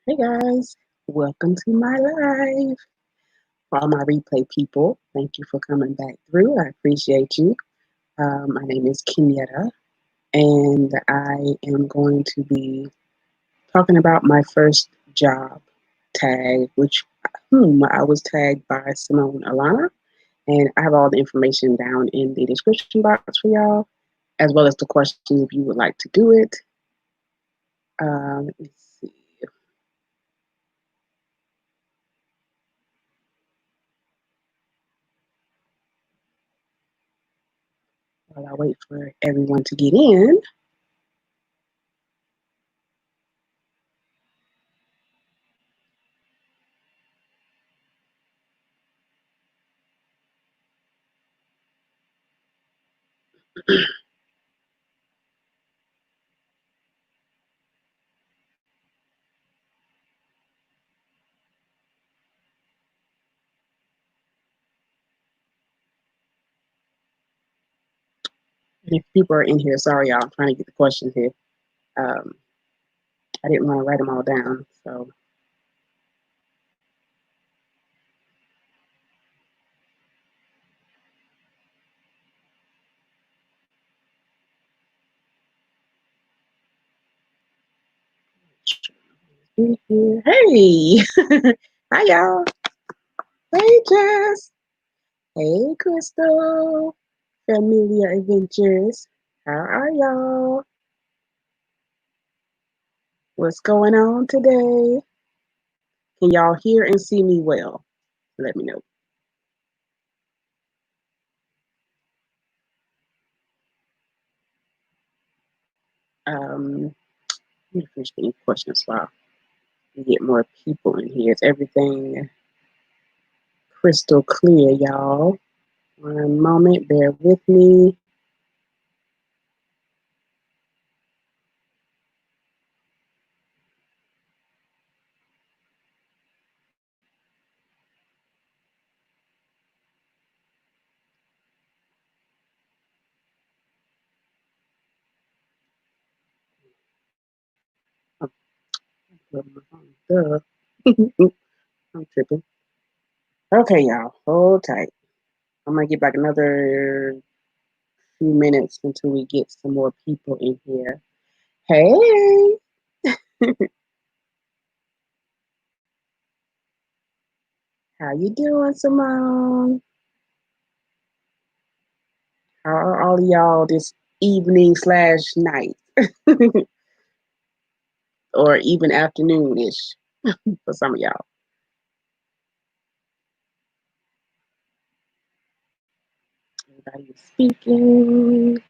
Hey guys, welcome to my live. For all my replay people, thank you for coming back through. I appreciate you. My name is Kenyatta, and I am going to be talking about my first job tag, whom I was tagged by Simone Alana, and I have all the information down in the description box for y'all, as well as the questions if you would like to do it. Let me see. While I wait for everyone to get in. If people are in here, sorry y'all, I'm trying to get the questions here. Um, I didn't want to write them all down, so. Hey, hi y'all. Hey Jess. Hey Crystal. Familiar Adventures. How are y'all? What's going on today? Can y'all hear and see me well? Let me know. Let me finish getting questions while we get more people in here. Is everything crystal clear, y'all? One moment, bear with me. Duh. I'm tripping. Okay, y'all, hold tight. I'm gonna get back another few minutes until we get some more people in here. Hey, how you doing, Simone? How are all of y'all this evening slash night, or even afternoon ish for some of y'all? Everybody is speaking.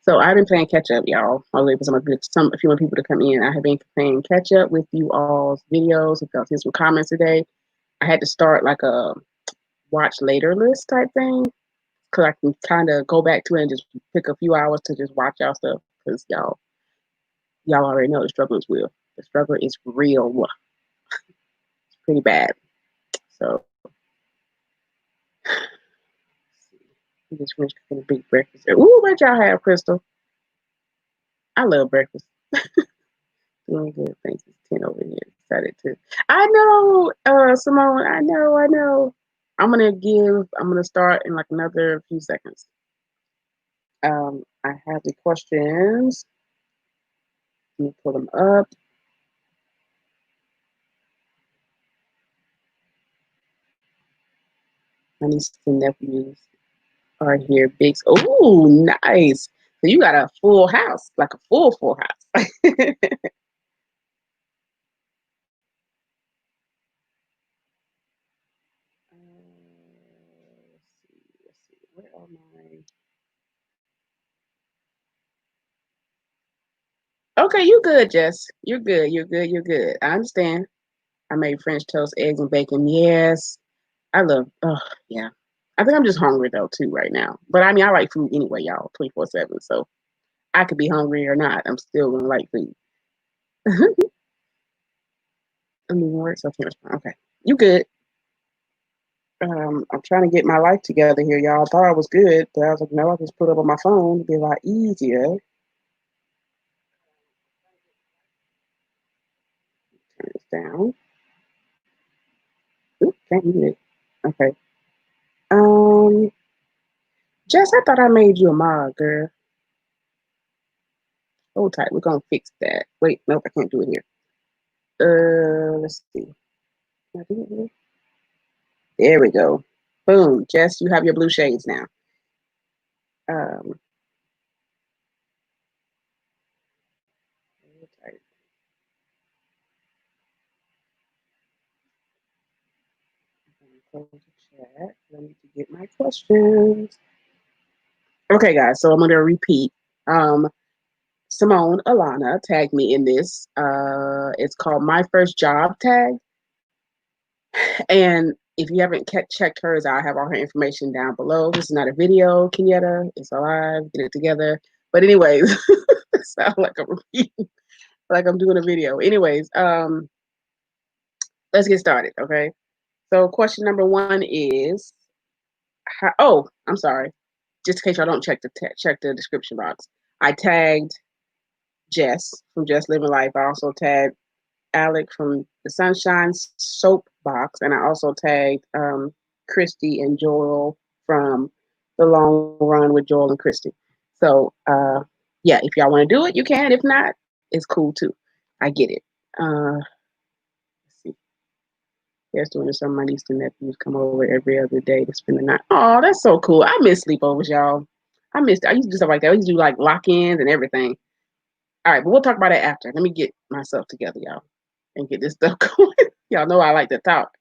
So I've been playing catch up, y'all. I'll wait for a few more people to come in. I have been playing catch up with you all's videos. If y'all see some comments today, I had to start like a watch later list type thing because I can kind of go back to it and just pick a few hours to just watch y'all stuff because y'all already know the struggle is real. The struggle is real. It's pretty bad. So we just finished cooking a big breakfast. Ooh, what y'all have, Crystal? I love breakfast. Doing good. Thanks. It's 10 over here. Excited to. I know, Simone. I know. I'm gonna start in like another few seconds. I have the questions. Let me pull them up. My nieces and nephews are here. Big. Oh, nice. So you got a full house, like a full house. Let's see. Where are my? Okay, you good, Jess. You're good. You're good. I understand. I made French toast, eggs, and bacon. Yes, I love. Oh, yeah. I think I'm just hungry though too right now. But I mean, I like food anyway, y'all, 24/7. So I could be hungry or not. I'm still gonna like food. I mean, work, so I can't respond. Okay, you good? I'm trying to get my life together here, y'all. I thought I was good, but I was like, no, I just put it up on my phone. It'd be a lot easier. down. Oop, can't mute it. Okay. Jess, I thought I made you a mod, girl. Hold tight. We're gonna fix that. Wait, nope, I can't do it here. Let's see. Can I do it here? There we go. Boom, Jess, you have your blue shades now. Hold tight. Close the chat. I need to get my questions. Okay, guys. So I'm gonna repeat. Simone Alana tagged me in this. It's called My First Job Tag. And if you haven't checked hers, I have all her information down below. This is not a video, Kenyatta. It's alive. Get it together. But anyways, it sounds like I'm repeating, like I'm doing a video. Anyways, let's get started, okay? So question number one is, I'm sorry. Just in case y'all don't check the description box. I tagged Jess from Just Living Life. I also tagged Alec from the Sunshine Soap Box, and I also tagged Christy and Joel from the Long Run with Joel and Christy. So yeah, if y'all want to do it, you can. If not, it's cool too. I get it. Let's see. Yes, doing this. Some of my nieces and nephews come over every other day to spend the night. Oh, that's so cool. I miss sleepovers, y'all. I used to do stuff like that. I used to do like lock-ins and everything. All right, but we'll talk about it after. Let me get myself together, y'all, and get this stuff going. Y'all know I like to talk.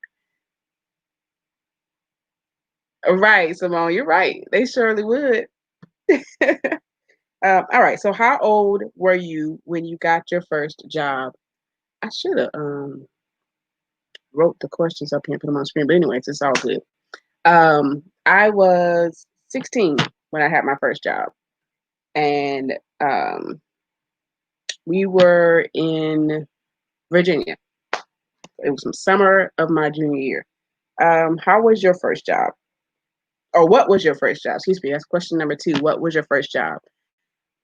Right, Simone, you're right. They surely would. All right, so how old were you when you got your first job? I should have wrote the questions up here and put them on screen, but anyways, it's all good. I was 16 when I had my first job, and we were in Virginia. It was some summer of my junior year. How was your first job? Or what was your first job? Excuse me. That's question number two. What was your first job?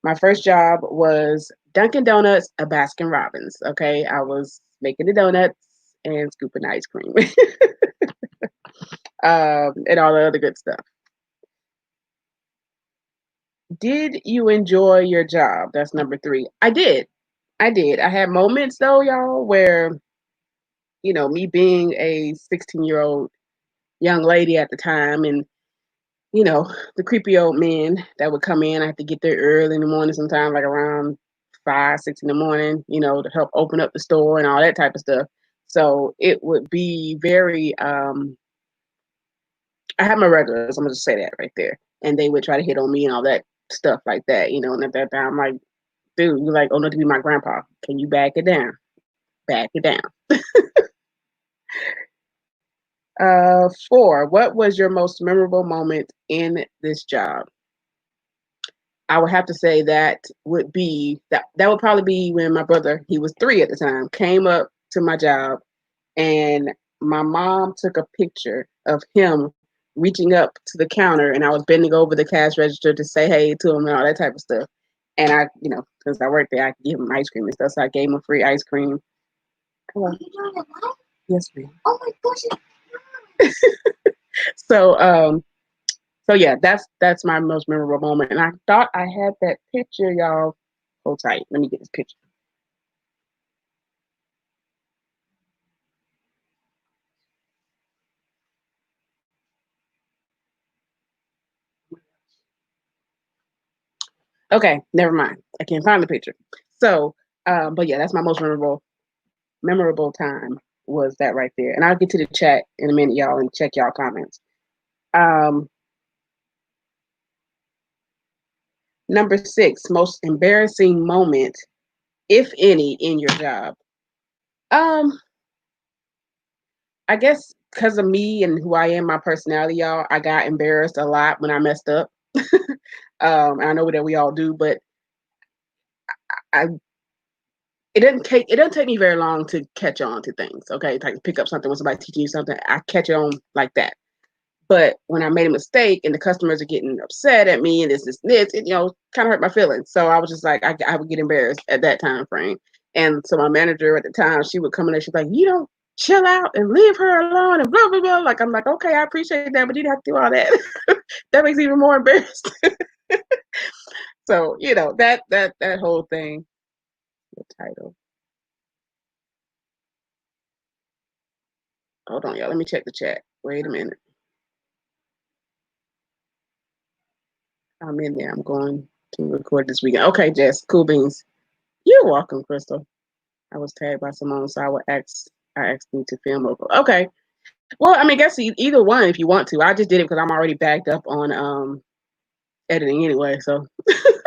My first job was Dunkin' Donuts, a Baskin Robbins. Okay, I was making the donuts and scooping ice cream, and all the other good stuff. Did you enjoy your job? That's number three. I did. I had moments though, y'all, where me being a 16-year-old young lady at the time, and the creepy old men that would come in. I had to get there early in the morning, sometimes like around 5, 6 in the morning, to help open up the store and all that type of stuff. So it would be very, I had my regulars, I'm gonna just say that right there. And they would try to hit on me and all that stuff like that, and at that time, I'm like, dude, you're like, oh, not to be my grandpa. Can you back it down? Back it down. 4, what was your most memorable moment in this job? I would have to say that would probably be when my brother, he was 3 at the time, came up to my job, and my mom took a picture of him reaching up to the counter, and I was bending over the cash register to say hey to him and all that type of stuff. And I, because I worked there, I could give him ice cream and stuff, so I gave him free ice cream. Come on. Yes, ma'am. Oh my gosh. So yeah, that's my most memorable moment. And I thought I had that picture, y'all. Hold tight. Let me get this picture. Okay, never mind. I can't find the picture. So, but yeah, that's my most memorable time was that right there. And I'll get to the chat in a minute, y'all, and check y'all comments. Number 6, most embarrassing moment, if any, in your job. I guess because of me and who I am, my personality, y'all, I got embarrassed a lot when I messed up. I know that we all do, but I it doesn't take me very long to catch on to things. Okay, like pick up something when somebody's teaching you something, I catch on like that. But when I made a mistake and the customers are getting upset at me and this, it kind of hurt my feelings. So I was just like, I would get embarrassed at that time frame. And so my manager at the time, she would come in and she's like, you don't chill out and leave her alone and blah, blah, blah. Like, I'm like, okay, I appreciate that, but you don't have to do all that. That makes me even more embarrassed. So, that whole thing, the title. Hold on, y'all. Let me check the chat. Wait a minute. I'm in there. I'm going to record this weekend. Okay, Jess. Cool beans. You're welcome, Crystal. I was tagged by Simone, so I asked me to film over. Okay. Well, I mean, I guess either one if you want to. I just did it because I'm already backed up on editing anyway, so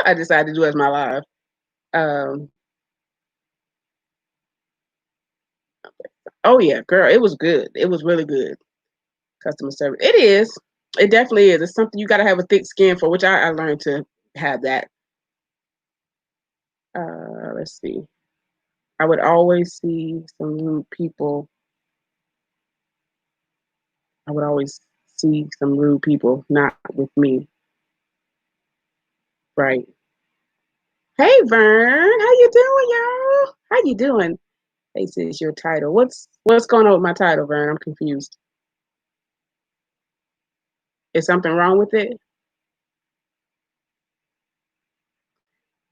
I decided to do it as my live. Oh yeah, girl, it was good. It was really good. Customer service. It is. It definitely is. It's something you got to have a thick skin for, which I learned to have that. Let's see. I would always see some rude people. I would always see some rude people, not with me. Right. Hey Vern, how you doing, y'all? How you doing? Hey, sis, your title. What's going on with my title, Vern? I'm confused. Is something wrong with it?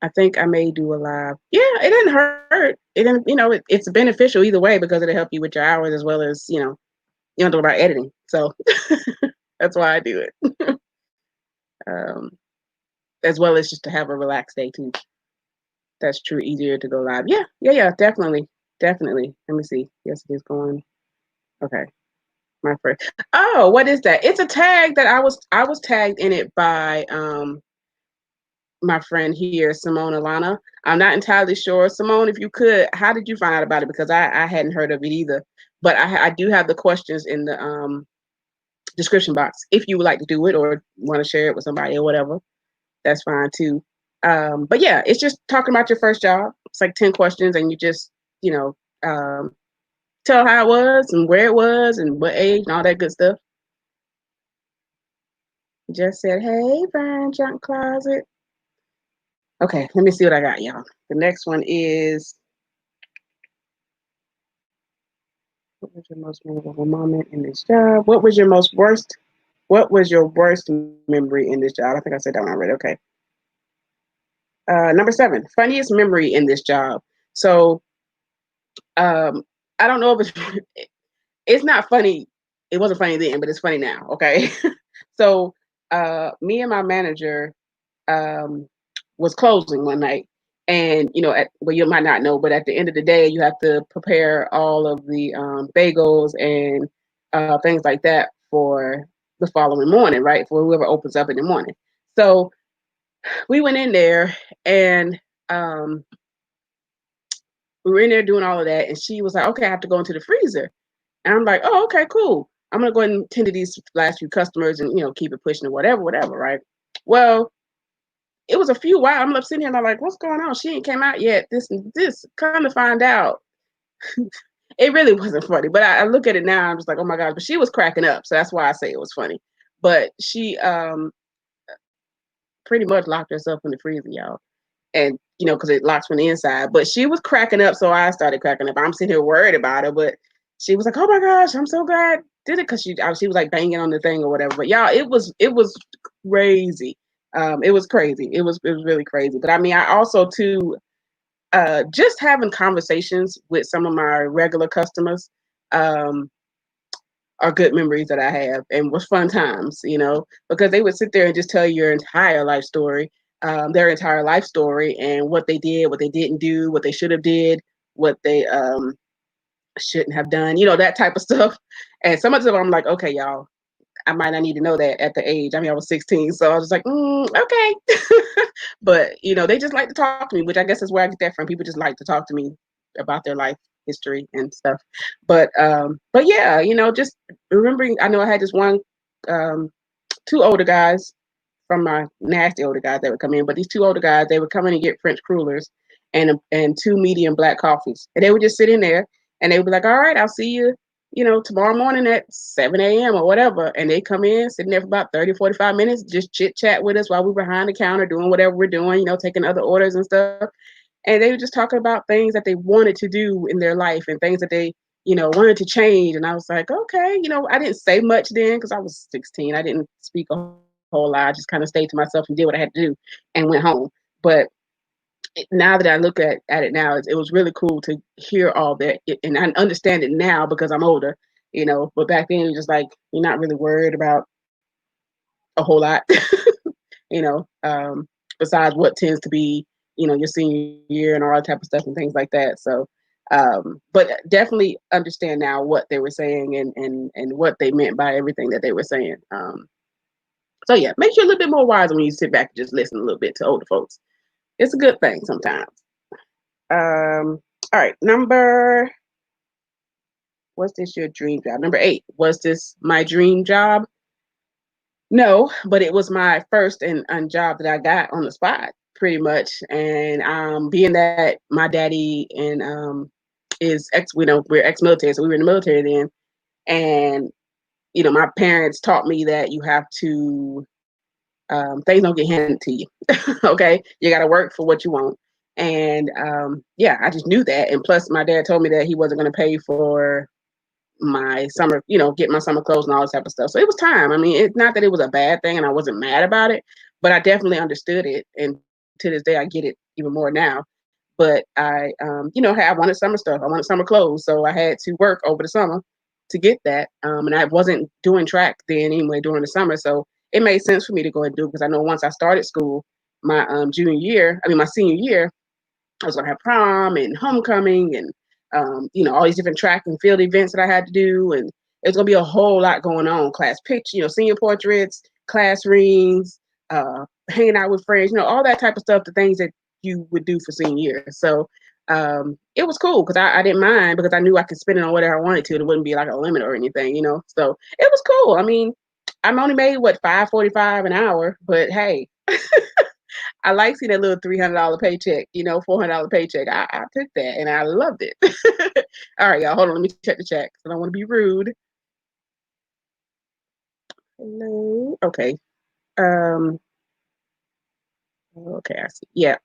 I think I may do a live. Yeah, it didn't hurt. It didn't, it's beneficial either way because it'll help you with your hours as well as, you don't know about editing. So that's why I do it. As well as just to have a relaxed day too. That's true. Easier to go live. Yeah, definitely. Definitely. Let me see. Yes, it is going. Okay. My first. Oh, what is that? It's a tag that I was tagged in it by my friend here, Simone Alana. I'm not entirely sure. Simone, if you could, how did you find out about it? Because I hadn't heard of it either. But I do have the questions in the description box. If you would like to do it or want to share it with somebody or whatever, that's fine too. But yeah, it's just talking about your first job. It's like 10 questions and you just, tell how it was and where it was and what age and all that good stuff. Just said, hey, Brian, junk closet. Okay, let me see what I got, y'all. The next one is, what was your most memorable moment in this job? What was your worst memory in this job? I think I said that one already. Okay. Number 7, funniest memory in this job. So, I don't know if it's not funny. It wasn't funny then, but it's funny now. Okay. So, me and my manager, was closing one night. And, well, you might not know, but at the end of the day, you have to prepare all of the bagels and things like that for the following morning, right? For whoever opens up in the morning. So we went in there and we were in there doing all of that. And she was like, okay, I have to go into the freezer. And I'm like, oh, okay, cool. I'm going to go ahead and tend to these last few customers and, keep it pushing or whatever, right? Well, it was a few while. I'm sitting here and I'm like, what's going on? She ain't came out yet. This and this. Come to find out, it really wasn't funny. But I look at it now, I'm just like, oh my gosh. But she was cracking up. So that's why I say it was funny. But she pretty much locked herself in the freezer, y'all. And, because it locks from the inside. But she was cracking up. So I started cracking up. I'm sitting here worried about her. But she was like, oh my gosh, I'm so glad I did it. Because she was like banging on the thing or whatever. But y'all, it was crazy. It was crazy. It was really crazy. But I mean, I also too, just having conversations with some of my regular customers, are good memories that I have and was fun times, because they would sit there and just tell your entire life story, their entire life story and what they did, what they didn't do, what they should have did, what they shouldn't have done, that type of stuff. And some of them I'm like, okay, y'all, I might not need to know that at the age. I mean, I was 16, so I was just like, okay. But, they just like to talk to me, which I guess is where I get that from. People just like to talk to me about their life history and stuff. But yeah, just remembering, I know I had this one, 2 older guys from my nasty older guys that would come in, but these 2 older guys, they would come in and get French crullers and 2 medium black coffees. And they would just sit in there and they would be like, all right, I'll see you, tomorrow morning at 7 a.m. or whatever. And they come in, sitting there for about 30, 45 minutes, just chit chat with us while we're behind the counter doing whatever we're doing, taking other orders and stuff. and they were just talking about things that they wanted to do in their life and things that they, wanted to change. And I was like, okay, I didn't say much then because I was 16. I didn't speak a whole lot. I just kind of stayed to myself and did what I had to do and went home. But now that I look at it now, it was really cool to hear all that, and I understand it now because I'm older, But back then, you're just like you're not really worried about a whole lot, you know. Besides what tends to be, your senior year and all that type of stuff and things like that. So, but definitely understand now what they were saying and what they meant by everything that they were saying. So yeah, make you a little bit more wise when you sit back and just listen a little bit to older folks. It's a good thing sometimes. All right, was this your dream job? Number 8, was this my dream job? No, but it was my first and job that I got on the spot, pretty much. And being that my daddy and is we're ex-military, so we were in the military then, and my parents taught me that you have to things don't get handed to you. Okay, you got to work for what you want. And yeah, I just knew that. And plus, my dad told me that he wasn't going to pay for my summer, get my summer clothes and all this type of stuff. So it was time. I mean, it's not that it was a bad thing and I wasn't mad about it, but I definitely understood it. And to this day, I get it even more now. But I wanted summer stuff. I wanted summer clothes. So I had to work over the summer to get that. And I wasn't doing track then anyway during the summer. So it made sense for me to go and do it because I know once I started school, my my senior year, I was gonna have prom and homecoming and all these different track and field events that I had to do, and there's gonna be a whole lot going on. Class picture, senior portraits, class rings, hanging out with friends, all that type of stuff. The things that you would do for senior year. So it was cool because I didn't mind because I knew I could spend it on whatever I wanted to. It wouldn't be like a limit or anything, So it was cool. I mean, I'm only made $5.45 an hour, but hey. I like seeing that little $300 paycheck, $400 paycheck. I took that and I loved it. All right, y'all, hold on. Let me check the chat. I don't want to be rude. Hello. Okay. Um. Okay, I see. Yep.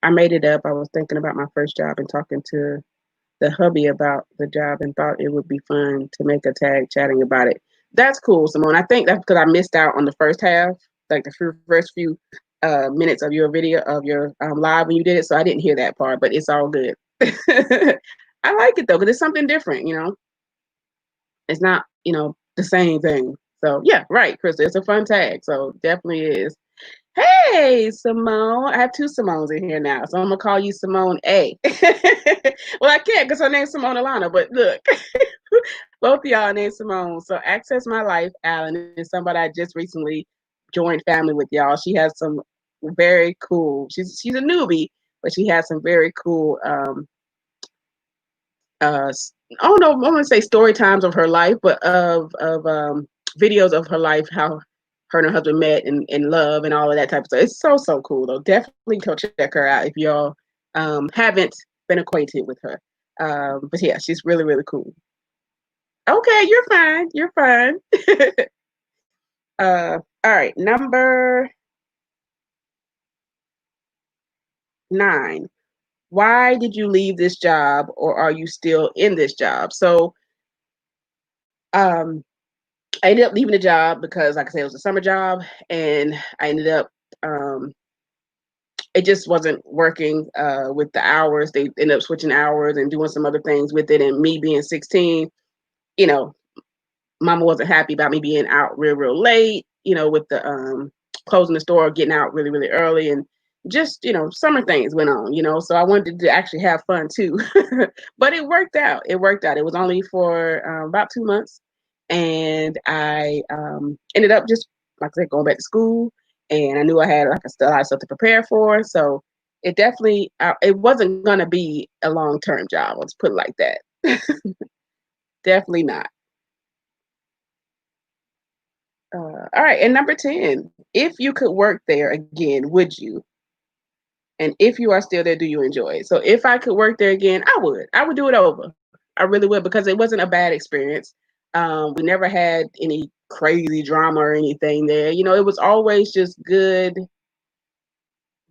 I made it up. I was thinking about my first job and talking to the hubby about the job and thought it would be fun to make a tag chatting about it. That's cool, Simone. I think that's because I missed out on the first half, like the first few minutes of your video of your live when you did it. So I didn't hear that part, but it's all good. I like it though because it's something different. It's not the same thing. So yeah, right, Krista. It's a fun tag. So definitely is. Hey, Simone. I have 2 Simones in here now, so I'm gonna call you Simone A. Well, I can't because her name's Simone Alana, but look, both of y'all named Simone. So Access My Life, Alan, is somebody I just recently joined family with, y'all. She has some very cool. She's a newbie, but she has some very cool. I don't know. I want to say story times of her life, but of videos of her life, how her and her husband met and love and all of that type of stuff. It's so cool though. Definitely go check her out if y'all haven't been acquainted with her. But yeah, she's really cool. Okay, you're fine. You're fine. All right, number 9. Why did you leave this job, or are you still in this job? So, um, I ended up leaving the job because, like I said, it was a summer job, and I ended up it just wasn't working with the hours. They ended up switching hours and doing some other things with it. And me being 16, you know, mama wasn't happy about me being out real late, with the closing the store, getting out really early, and just summer things went on, so I wanted to actually have fun too. But it worked out. It was only for about 2 months, and I ended up just, like I said, going back to school, and I knew I had like a lot of stuff to prepare for, so it definitely it wasn't going to be a long-term job, let's put it like that. Definitely not. All right, and number 10, if you could work there again, would you? And if you are still there, do you enjoy it? So if I could work there again, I would. I would do it over. I really would because it wasn't a bad experience. We never had any crazy drama or anything there. It was always just good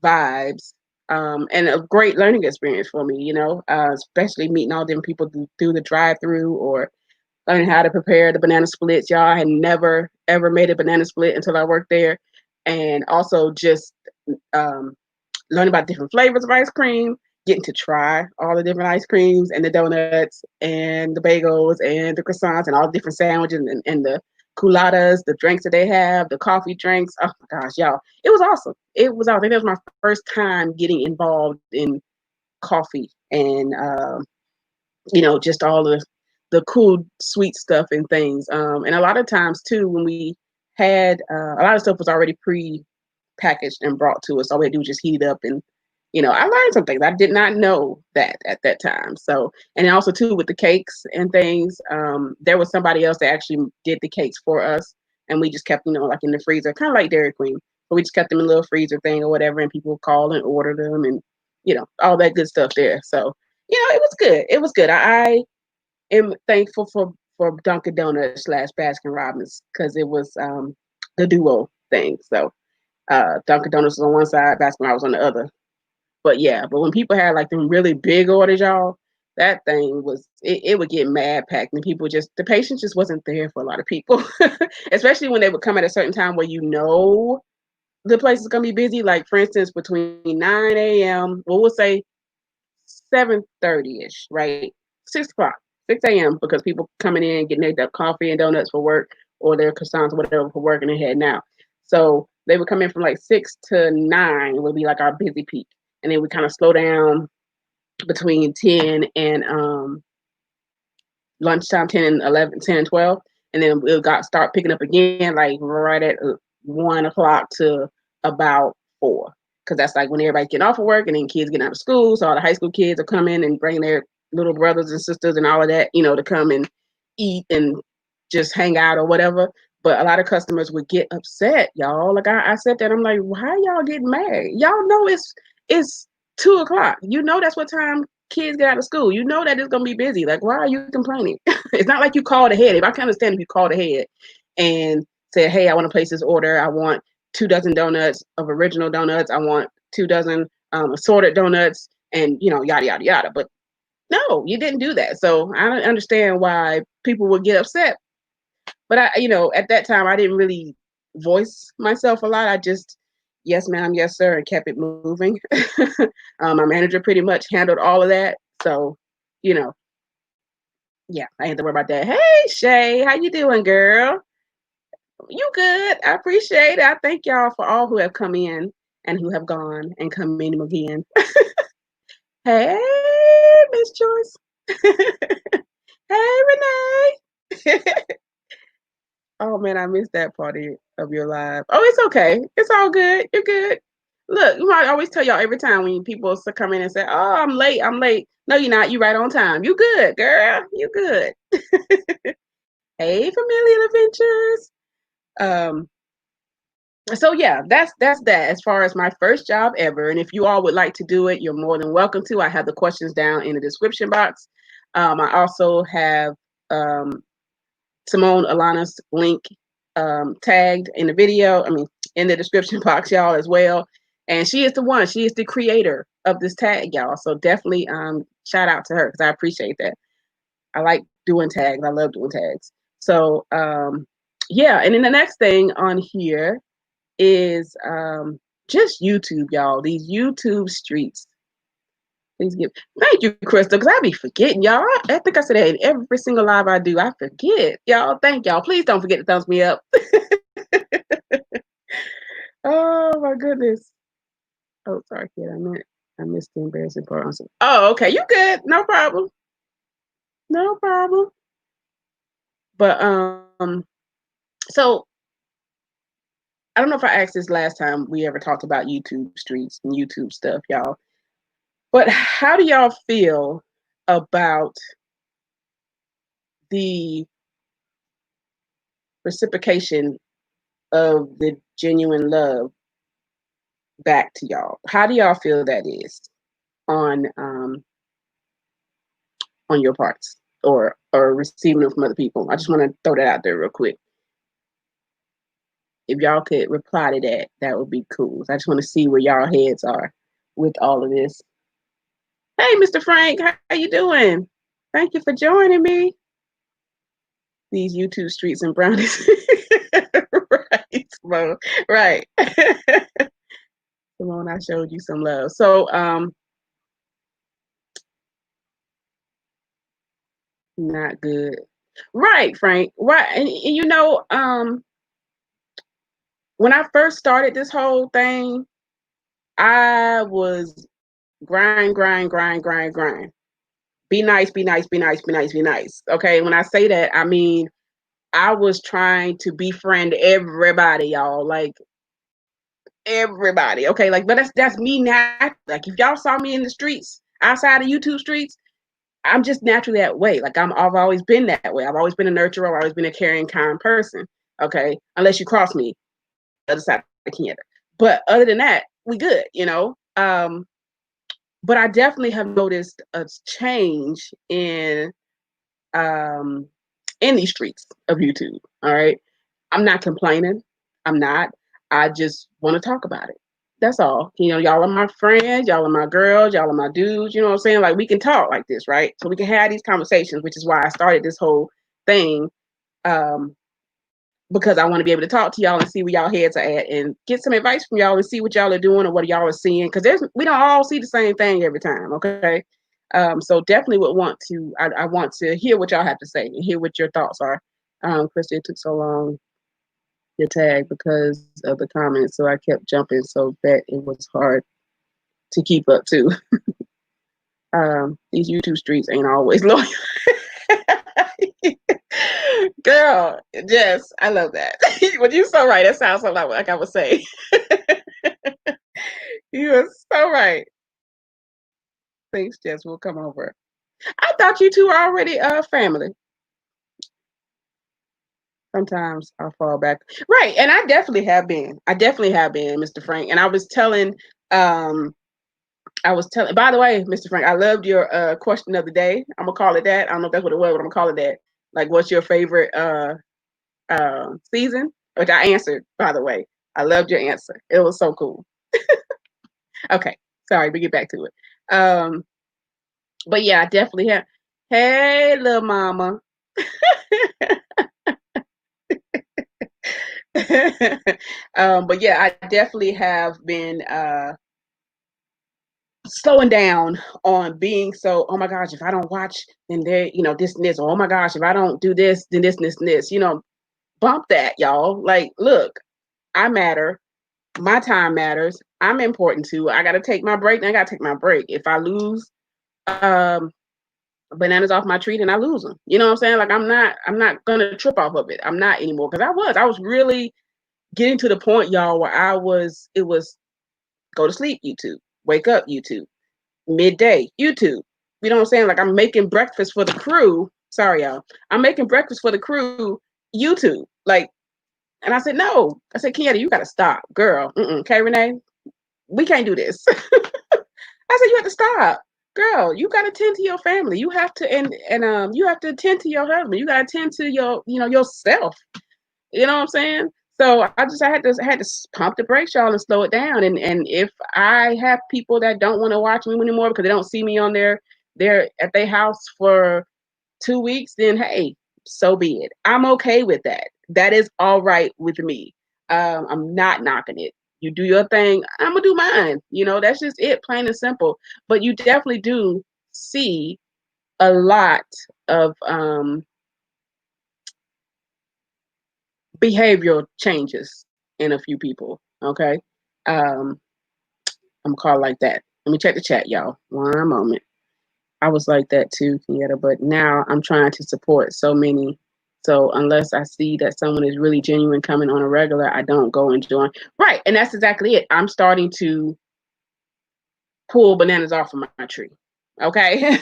vibes. And a great learning experience for me, you know, especially meeting all them people through the drive-through, or learning how to prepare the banana splits. Y'all, I had never ever made a banana split until I worked there, and also just um, learning about different flavors of ice cream, getting to try all the different ice creams and the donuts and the bagels and the croissants and all the different sandwiches, and the culottes, the drinks that they have, the coffee drinks. Oh my gosh, y'all. It was awesome. It was awesome. I think that was my first time getting involved in coffee and, you know, just all the cool, sweet stuff and things. And a lot of times, too, when we had a lot of stuff was already packaged and brought to us. All we had to do was just heat it up, and you know, I learned some things. I did not know that at that time. So, and also too with the cakes and things, there was somebody else that actually did the cakes for us, and we just kept, you know, like in the freezer, kind of like Dairy Queen. But we just kept them in a little freezer thing or whatever, and people would call and order them, and you know, all that good stuff there. So, you know, it was good. It was good. I am thankful for Dunkin' Donuts slash Baskin Robbins, because it was the duo thing. So Dunkin' Donuts was on one side, Baskin Robbins on the other. But yeah, but when people had like them really big orders, y'all, that thing was it would get mad packed, and people just the patience just wasn't there for a lot of people, especially when they would come at a certain time where you know the place is gonna be busy. Like for instance, between 9 a.m. well, we'll say 7:30 ish, right? 6 o'clock, 6 a.m. because people coming in getting their coffee and donuts for work, or their croissants, whatever, for work, and they heading out. So they would come in from like 6 to 9. It would be like our busy peak, and then we kind of slow down between 10 and lunchtime, 10 and 11, 10 and 12, and then we'll start picking up again like right at 1 o'clock to about 4, because that's like when everybody's getting off of work and then kids getting out of school. So all the high school kids are coming and bringing their little brothers and sisters and all of that, you know, to come and eat and just hang out or whatever. But a lot of customers would get upset, y'all. Like I said that, I'm like, why y'all getting mad? Y'all know it's 2 o'clock. You know that's what time kids get out of school. You know that it's gonna be busy. Like, why are you complaining? It's not like you called ahead. If I can understand if you called ahead and said, hey, I want to place this order. I want 2 dozen donuts of original donuts. I want 2 dozen assorted donuts, and you know, yada yada yada. But no, you didn't do that. So I don't understand why people would get upset. But I, you know, at that time I didn't really voice myself a lot. I just, yes, ma'am, yes, sir, and kept it moving. My manager pretty much handled all of that. So, you know, yeah, I had to worry about that. Hey, Shay, how you doing, girl? You good? I appreciate it. I thank y'all for all who have come in and who have gone and come in again. Hey, Miss Joyce. Hey, Renee. Oh man, I missed that part of your live. Oh, it's okay. It's all good. You're good. Look, you know, I always tell y'all every time when people come in and say, "Oh, I'm late. I'm late." No, you're not. You right on time. You good, girl. You good. Hey, Familiar Adventures. Um, so yeah, that's that as far as my first job ever. And if you all would like to do it, you're more than welcome to. I have the questions down in the description box. I also have Simone Alana's link tagged in the video. I mean, in the description box, y'all, as well. And she is the one. She is the creator of this tag, y'all. So definitely shout out to her, because I appreciate that. I like doing tags. I love doing tags. So yeah. And then the next thing on here is just YouTube, y'all. These YouTube streets. Please give. Thank you, Crystal, because I be forgetting, y'all. I think I said that in every single live I do. I forget, y'all. Thank y'all. Please don't forget to thumbs me up. Oh my goodness. Oh, sorry, kid. I missed the embarrassing part. Oh, okay. You good? No problem. No problem. But so I don't know if I asked this last time we ever talked about YouTube streets and YouTube stuff, y'all. But how do y'all feel about the reciprocation of the genuine love back to y'all? How do y'all feel that is on your parts, or receiving it from other people? I just want to throw that out there real quick. If y'all could reply to that, that would be cool. I just want to see where y'all heads are with all of this. Hey, Mr. Frank, how you doing? Thank you for joining me. These YouTube streets and brownies. Right, Simone. Right. Simone, I showed you some love. So, not good. Right, Frank. Right. And you know, when I first started this whole thing, I was grind, grind, grind, grind, grind. Be nice, be nice, be nice, be nice, be nice. Okay. When I say that, I mean I was trying to befriend everybody, y'all. Like everybody. Okay. Like, but that's me now. Like if y'all saw me in the streets, outside of YouTube streets, I'm just naturally that way. Like I've always been that way. I've always been a nurturer. I've always been a caring, kind person. Okay. Unless you cross me, the other side of Canada. But other than that, we good, you know. But I definitely have noticed a change um in these streets of YouTube. All right. I'm not complaining. I'm not. I just want to talk about it. That's all. You know, y'all are my friends, y'all are my girls, y'all are my dudes, you know what I'm saying? Like we can talk like this, right? So we can have these conversations, which is why I started this whole thing. Um, because I want to be able to talk to y'all and see where y'all heads are at and get some advice from y'all and see what y'all are doing or what y'all are seeing. Because we don't all see the same thing every time, okay? So definitely would want to. I want to hear what y'all have to say and hear what your thoughts are. Christy, it took so long to tag because of the comments, so I kept jumping so that it was hard to keep up to. These YouTube streets ain't always loyal. Girl, yes, I love that. When you so right, that sounds so like I would say. You are so right. Thanks, Jess. We'll come over. I thought you two were already family. Sometimes I fall back. Right, and I definitely have been. I definitely have been, Mr. Frank. And I was telling, by the way, Mr. Frank, I loved your question of the day. I'm gonna call it that. I don't know if that's what it was, but I'm gonna call it that. Like, what's your favorite season? Which I answered, by the way. I loved your answer. It was so cool. Okay, sorry, we get back to it. But yeah, I definitely have. Hey, little mama. But yeah, I definitely have been slowing down on being so, oh my gosh, if I don't watch, then there, this and this, or oh my gosh, if I don't do this, then this and this and this, bump that, y'all. Like, look, I matter. My time matters. I'm important too. I gotta take my break, and I gotta take my break. If I lose um bananas off my tree, then I lose them. You know what I'm saying? Like I'm not gonna trip off of it. I'm not anymore because I was really getting to the point, y'all, where it was go to sleep, YouTube, wake up, YouTube, midday, YouTube. You know what I'm saying? Like I'm making breakfast for the crew. Sorry, y'all. I'm making breakfast for the crew, YouTube. Like, and I said, no. I said, Kenyatta, you gotta stop, girl. K René, we can't do this. I said, you have to stop. Girl, you gotta tend to your family. You have to and you have to tend to your husband. You gotta tend to yourself. You know what I'm saying? So I had to pump the brakes, y'all, and slow it down. And if I have people that don't want to watch me anymore because they don't see me on they're at their house for 2 weeks, then hey, so be it. I'm okay with that. That is all right with me. I'm not knocking it. You do your thing, I'm gonna do mine. That's just it, plain and simple. But you definitely do see a lot of behavioral changes in a few people. Okay. I'm called like that. Let me check the chat, y'all. One moment. I was like that too, Kenyatta, but now I'm trying to support so many. So unless I see that someone is really genuine coming on a regular, I don't go and join. Right. And that's exactly it. I'm starting to pull bananas off of my tree. Okay.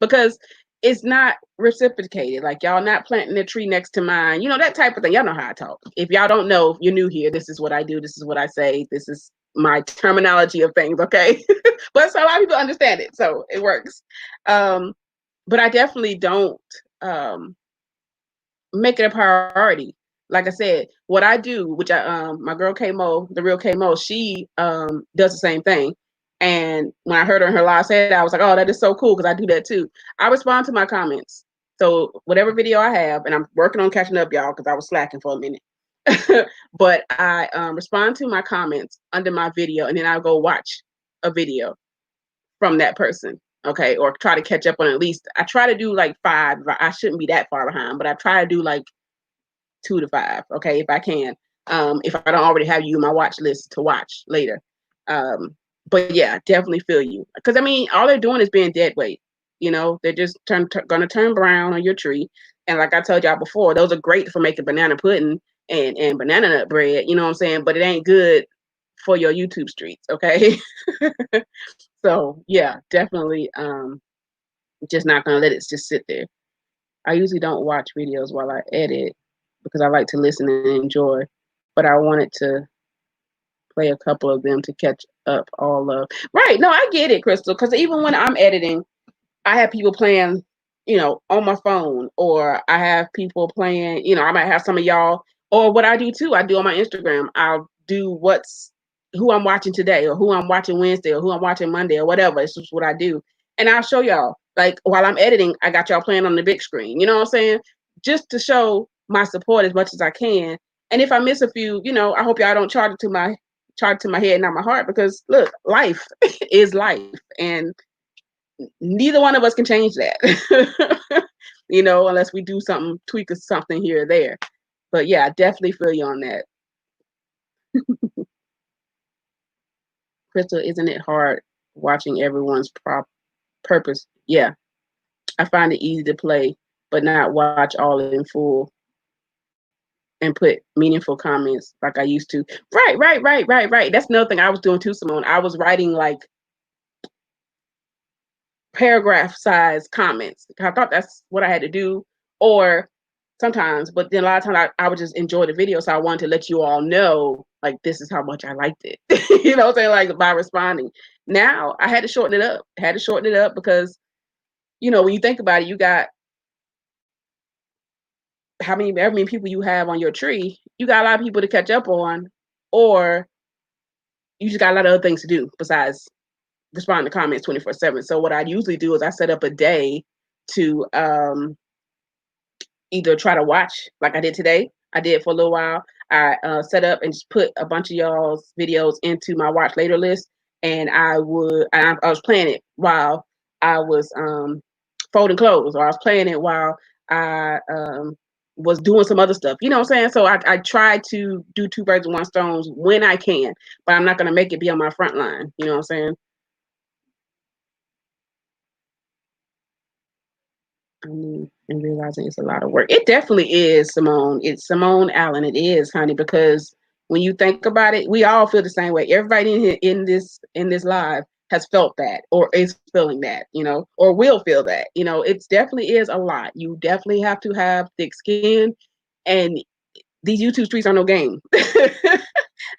Because it's not reciprocated. Like y'all not planting a tree next to mine, that type of thing. Y'all know how I talk. If y'all don't know, if you're new here, this is what I do. This is what I say. This is my terminology of things. Okay. But so a lot of people understand it. So it works. But I definitely don't make it a priority. Like I said, what I do, which my girl K Mo, the real K Mo, she does the same thing. And when I heard her in her live say that, I was like, oh, that is so cool, because I do that too. I respond to my comments. So whatever video I have, and I'm working on catching up, y'all, because I was slacking for a minute. But I respond to my comments under my video, and then I'll go watch a video from that person, okay, or try to catch up on at least. I try to do like 5. I shouldn't be that far behind, but I try to do like 2 to 5, okay, if I can. If I don't already have you in my watch list to watch later. But yeah, definitely feel you, because I mean, all they're doing is being dead weight. You know, they're just gonna turn brown on your tree. And like I told y'all before, those are great for making banana pudding and banana nut bread. You know what I'm saying? But it ain't good for your YouTube streets, okay? So yeah, definitely. Just not gonna let it just sit there. I usually don't watch videos while I edit because I like to listen and enjoy. But I wanted to play a couple of them to catch up all of. Right. No, I get it, Crystal. Because even when I'm editing, I have people playing, you know, on my phone, or I have people playing, you know, I might have some of y'all, or what I do too, I do on my Instagram. I'll do who I'm watching today, or who I'm watching Wednesday, or who I'm watching Monday, or whatever. It's just what I do. And I'll show y'all. Like while I'm editing, I got y'all playing on the big screen. You know what I'm saying? Just to show my support as much as I can. And if I miss a few, you know, I hope y'all don't charge it to my head, not my heart, because look, life is life. And neither one of us can change that. You know, unless we do something, tweak something here or there. But yeah, I definitely feel you on that. Crystal, isn't it hard watching everyone's purpose? Yeah, I find it easy to play, but not watch all in full and put meaningful comments like I used to. Right. That's another thing I was doing too, Simone. I was writing like paragraph size comments. I thought that's what I had to do. Or sometimes, but then a lot of times I would just enjoy the video. So I wanted to let you all know, like, this is how much I liked it. You know what I'm saying? Like, by responding. Now I had to shorten it up. Because, you know, when you think about it, you got however many people you have on your tree, you got a lot of people to catch up on, or you just got a lot of other things to do besides respond to comments 24/7. So what I usually do is I set up a day to either try to watch, like I did today. I did for a little while. I set up and just put a bunch of y'all's videos into my watch later list, and I was playing it while I was folding clothes, or I was playing it while I was doing some other stuff. You know what I'm saying? So I try to do 2 birds with 1 stone when I can, but I'm not gonna make it be on my front line. You know what I'm saying? And realizing it's a lot of work. It definitely is, Simone. It's Simone Allen. It is, honey, because when you think about it, we all feel the same way. Everybody in this live has felt that, or is feeling that, you know, or will feel that. You know, it definitely is a lot. You definitely have to have thick skin, and these YouTube streets are no game.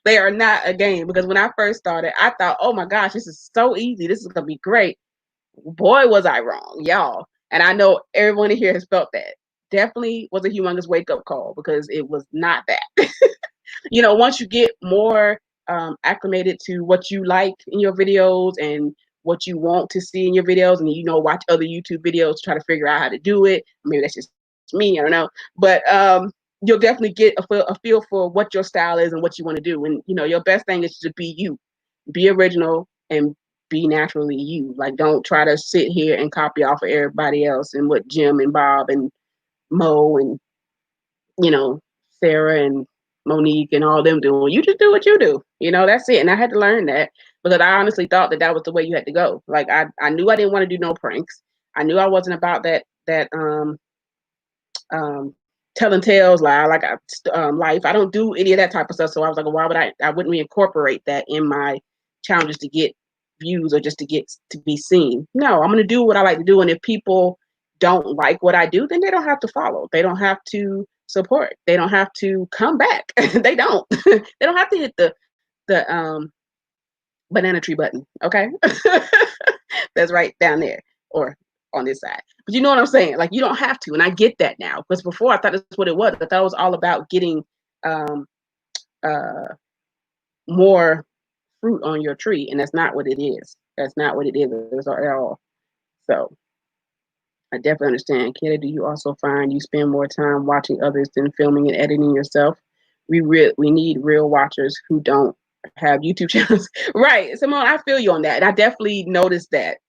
They are not a game, because when I first started, I thought, oh my gosh, this is so easy. This is gonna be great. Boy, was I wrong, y'all. And I know everyone in here has felt that. Definitely was a humongous wake up call, because it was not that. You know, once you get more acclimated to what you like in your videos and what you want to see in your videos, and you know, watch other YouTube videos, try to figure out how to do it. Maybe that's just me, I don't know. But you'll definitely get a feel for what your style is and what you want to do. And you know, your best thing is to be you, be original, and be naturally you. Like, don't try to sit here and copy off of everybody else and what Jim and Bob and Mo and, you know, Sarah and Monique and all them doing. You just do what you do. You know, that's it. And I had to learn that, because I honestly thought that was the way you had to go. Like, I knew I didn't want to do no pranks. I knew I wasn't about that um telling tales lie, like life. I don't do any of that type of stuff. So I was like, well, why would I wouldn't reincorporate that in my challenges to get views, or just to get to be seen. No, I'm going to do what I like to do. And if people don't like what I do, then they don't have to follow. They don't have to support. They don't have to come back. They don't. They don't have to hit the banana tree button. Okay. That's right down there, or on this side. But you know what I'm saying? Like, you don't have to. And I get that now. Because before, I thought that's what it was. I thought it was all about getting um, uh, more fruit on your tree, and that's not what it is. That's not what it is at all. So I definitely understand. Kidda, do you also find you spend more time watching others than filming and editing yourself? We need real watchers who don't have YouTube channels. Right, Simone, I feel you on that. And I definitely noticed that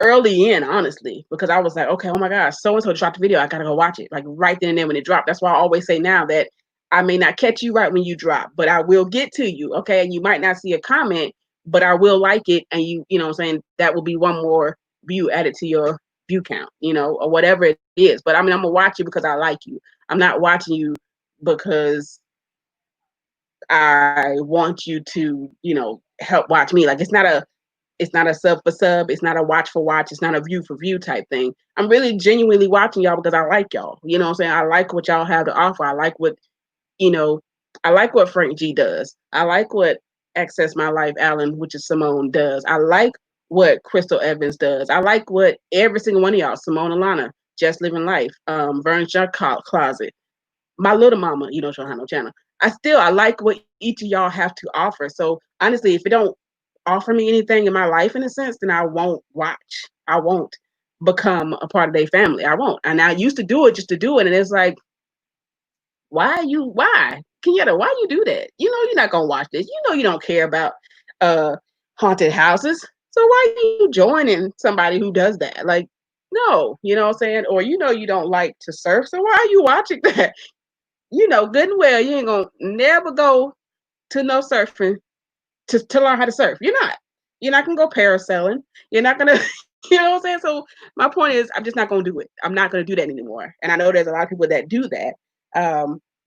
early in, honestly, because I was like, okay, oh my gosh, so-and-so dropped the video. I got to go watch it. Like right then and there when it dropped. That's why I always say now that I may not catch you right when you drop, but I will get to you. Okay. And you might not see a comment, but I will like it. And you know what I'm saying? That will be one more view added to your view count, or whatever it is. But I mean, I'm going to watch you because I like you. I'm not watching you because I want you to, help watch me. Like it's not a sub for sub. It's not a watch for watch. It's not a view for view type thing. I'm really genuinely watching y'all because I like y'all. You know what I'm saying? I like what y'all have to offer. I like what, I like what Frank G does. I like what Access My Life Allen, which is Simone, does. I like what Crystal Evans does. I like what every single one of y'all, Simone Alana, Just Living Life, Vern Junk Closet, my little mama, you don't show her no channel. I like what each of y'all have to offer. So honestly, if it don't offer me anything in my life in a sense, then I won't watch. I won't become a part of their family. I won't. And I used to do it just to do it. And it's like, why? Kenyatta, why you do that? You're not gonna watch this. You don't care about haunted houses. So why are you joining somebody who does that? Like, no, you know what I'm saying? Or you don't like to surf. So why are you watching that? Good and well, you ain't gonna never go to no surfing to learn how to surf. You're not gonna go parasailing. You're not gonna, you know what I'm saying? So my point is, I'm just not gonna do it. I'm not gonna do that anymore. And I know there's a lot of people that do that.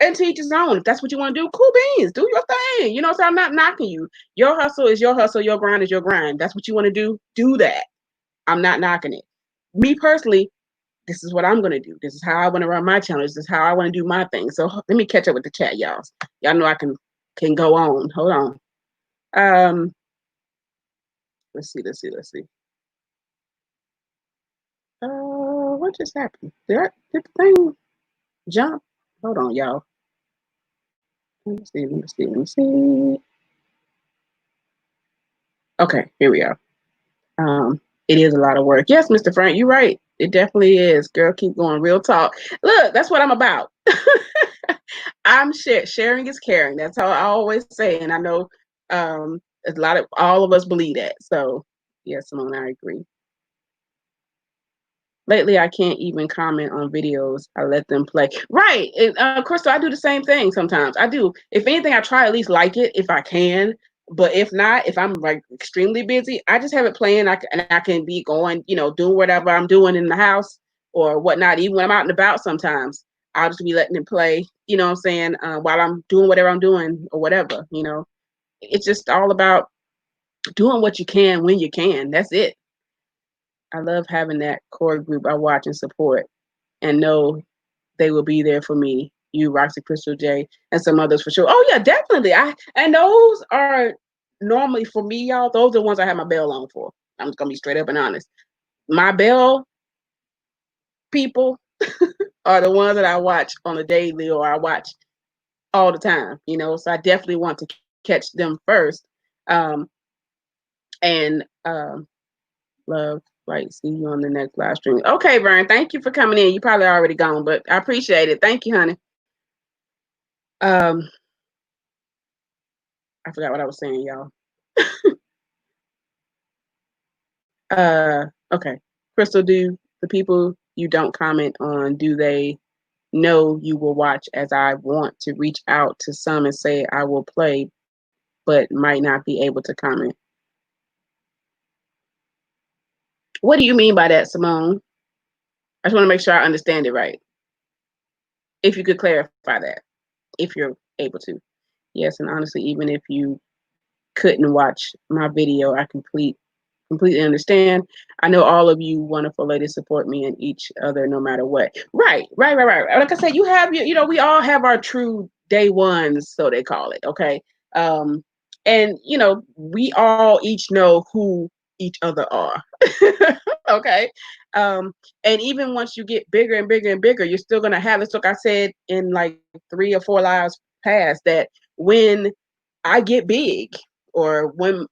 And to each his own. If that's what you want to do, cool beans. Do your thing. So I'm not knocking you. Your hustle is your hustle. Your grind is your grind. That's what you want to do. Do that. I'm not knocking it. Me personally, this is what I'm going to do. This is how I want to run my channel. This is how I want to do my thing. So let me catch up with the chat, y'all. Y'all know I can go on. Hold on. Let's see. What just happened? Did the thing jump? Hold on, y'all. Let me see. Okay, here we are. It is a lot of work. Yes, Mr. Frank, you're right. It definitely is. Girl, keep going. Real talk. Look, that's what I'm about. I'm sharing is caring. That's how I always say. And I know all of us believe that. So yes, Simone, I agree. Lately, I can't even comment on videos. I let them play. Right. And Crystal, I do the same thing sometimes. I do. If anything, I try at least like it if I can. But if not, if I'm like extremely busy, I just have it playing. I can be going, doing whatever I'm doing in the house or whatnot. Even when I'm out and about sometimes, I'll just be letting it play, you know what I'm saying, while I'm doing whatever I'm doing or whatever, It's just all about doing what you can when you can. That's it. I love having that core group I watch and support and know they will be there for me. You, Roxy, Crystal J, and some others for sure. Oh yeah, definitely. And those are normally for me, y'all. Those are the ones I have my bell on for. I'm just gonna be straight up and honest. My bell people are the ones that I watch on a daily or I watch all the time. So I definitely want to catch them first. And love. Right, see you on the next live stream. Okay, Vern, thank you for coming in. You probably already gone, but I appreciate it. Thank you, honey. I forgot what I was saying, y'all. Okay. Crystal, do the people you don't comment on, do they know you will watch? As I want to reach out to some and say I will play, but might not be able to comment. What do you mean by that, Simone? I just want to make sure I understand it right. If you could clarify that, if you're able to. Yes, and honestly, even if you couldn't watch my video, I completely understand. I know all of you wonderful ladies support me and each other no matter what. Right. Like I said, you have we all have our true day ones, so they call it. Okay. And we all each know who each other are. Okay. And even once you get bigger and bigger and bigger, you're still gonna have this. Look, I said in like 3 or 4 lives past that when I get big, or when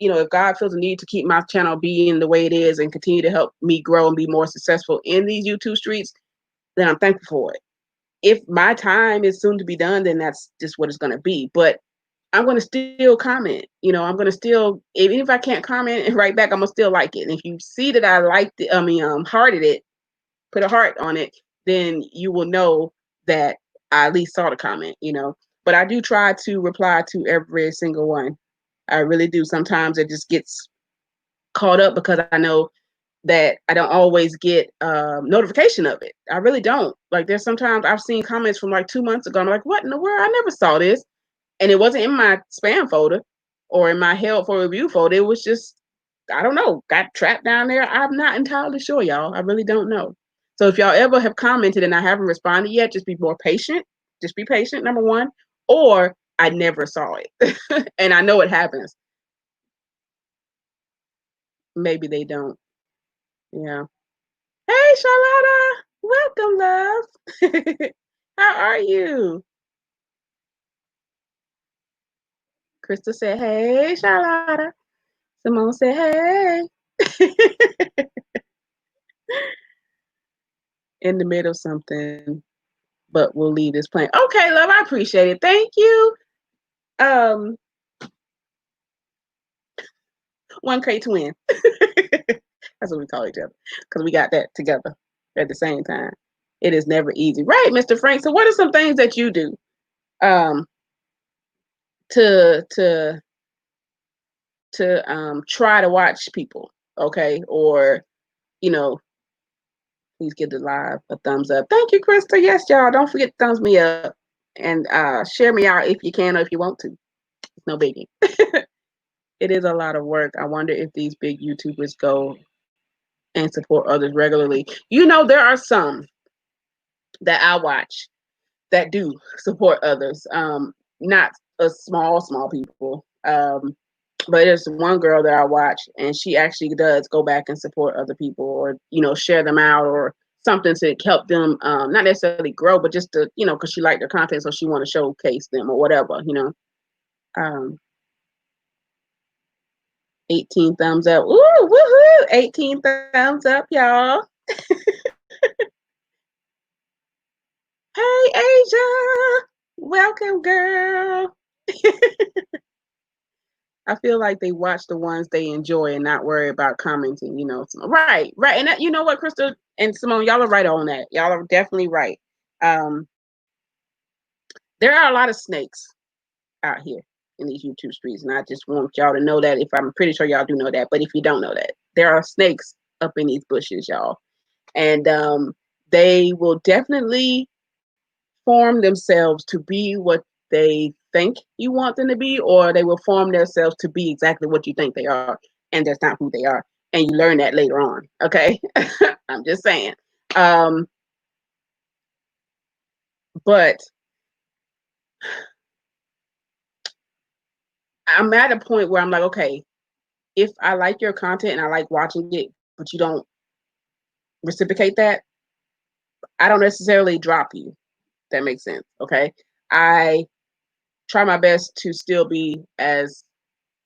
if God feels a need to keep my channel being the way it is and continue to help me grow and be more successful in these YouTube streets, then I'm thankful for it. If my time is soon to be done, then that's just what it's going to be. But I'm going to still comment. I'm going to still, even if I can't comment and write back, I'm going to still like it. And if you see that I liked it, hearted it, put a heart on it, then you will know that I at least saw the comment, But I do try to reply to every single one. I really do. Sometimes it just gets caught up because I know that I don't always get notification of it. I really don't. Like, there's sometimes I've seen comments from like 2 months ago. I'm like, what in the world? I never saw this. And it wasn't in my spam folder or in my held for review folder. It was just, I don't know, got trapped down there. I'm not entirely sure, y'all. I really don't know. So if y'all ever have commented and I haven't responded yet, just be more patient. Just be patient, number one. Or I never saw it. And I know it happens. Maybe they don't. Yeah. Hey, Charlotta. Welcome, love. How are you? Krista said, hey, Charlotta. Simone said, hey. In the middle of something, but we'll leave this plan. Okay, love, I appreciate it. Thank you. 1K twin. That's what we call each other, because we got that together at the same time. It is never easy, right, Mr. Frank? So what are some things that you do to try to watch people, okay? Or, please give the live a thumbs up. Thank you, Krista. Yes, y'all, don't forget to thumbs me up and share me out if you can or if you want to. It's no biggie. It is a lot of work. I wonder if these big YouTubers go and support others regularly. There are some that I watch that do support others. Not a small people. But there's one girl that I watch, and she actually does go back and support other people, or share them out, or something to help them, not necessarily grow, but just to because she liked their content, so she want to showcase them or whatever. 18 thumbs up. Ooh, woohoo! 18 thumbs up, y'all. Hey, Asia. Welcome, girl. I feel like they watch the ones they enjoy and not worry about commenting, Right. And that, you know what, Crystal and Simone, y'all are right on that. Y'all are definitely right. There are a lot of snakes out here in these YouTube streets, and I just want y'all to know that. If I'm pretty sure y'all do know that, but if you don't know that, there are snakes up in these bushes, y'all. And they will definitely form themselves to be what they think you want them to be, or they will form themselves to be exactly what you think they are, and that's not who they are. And you learn that later on, okay? I'm just saying. But I'm at a point where I'm like, okay, if I like your content and I like watching it, but you don't reciprocate that, I don't necessarily drop you. That makes sense, okay? I try my best to still be as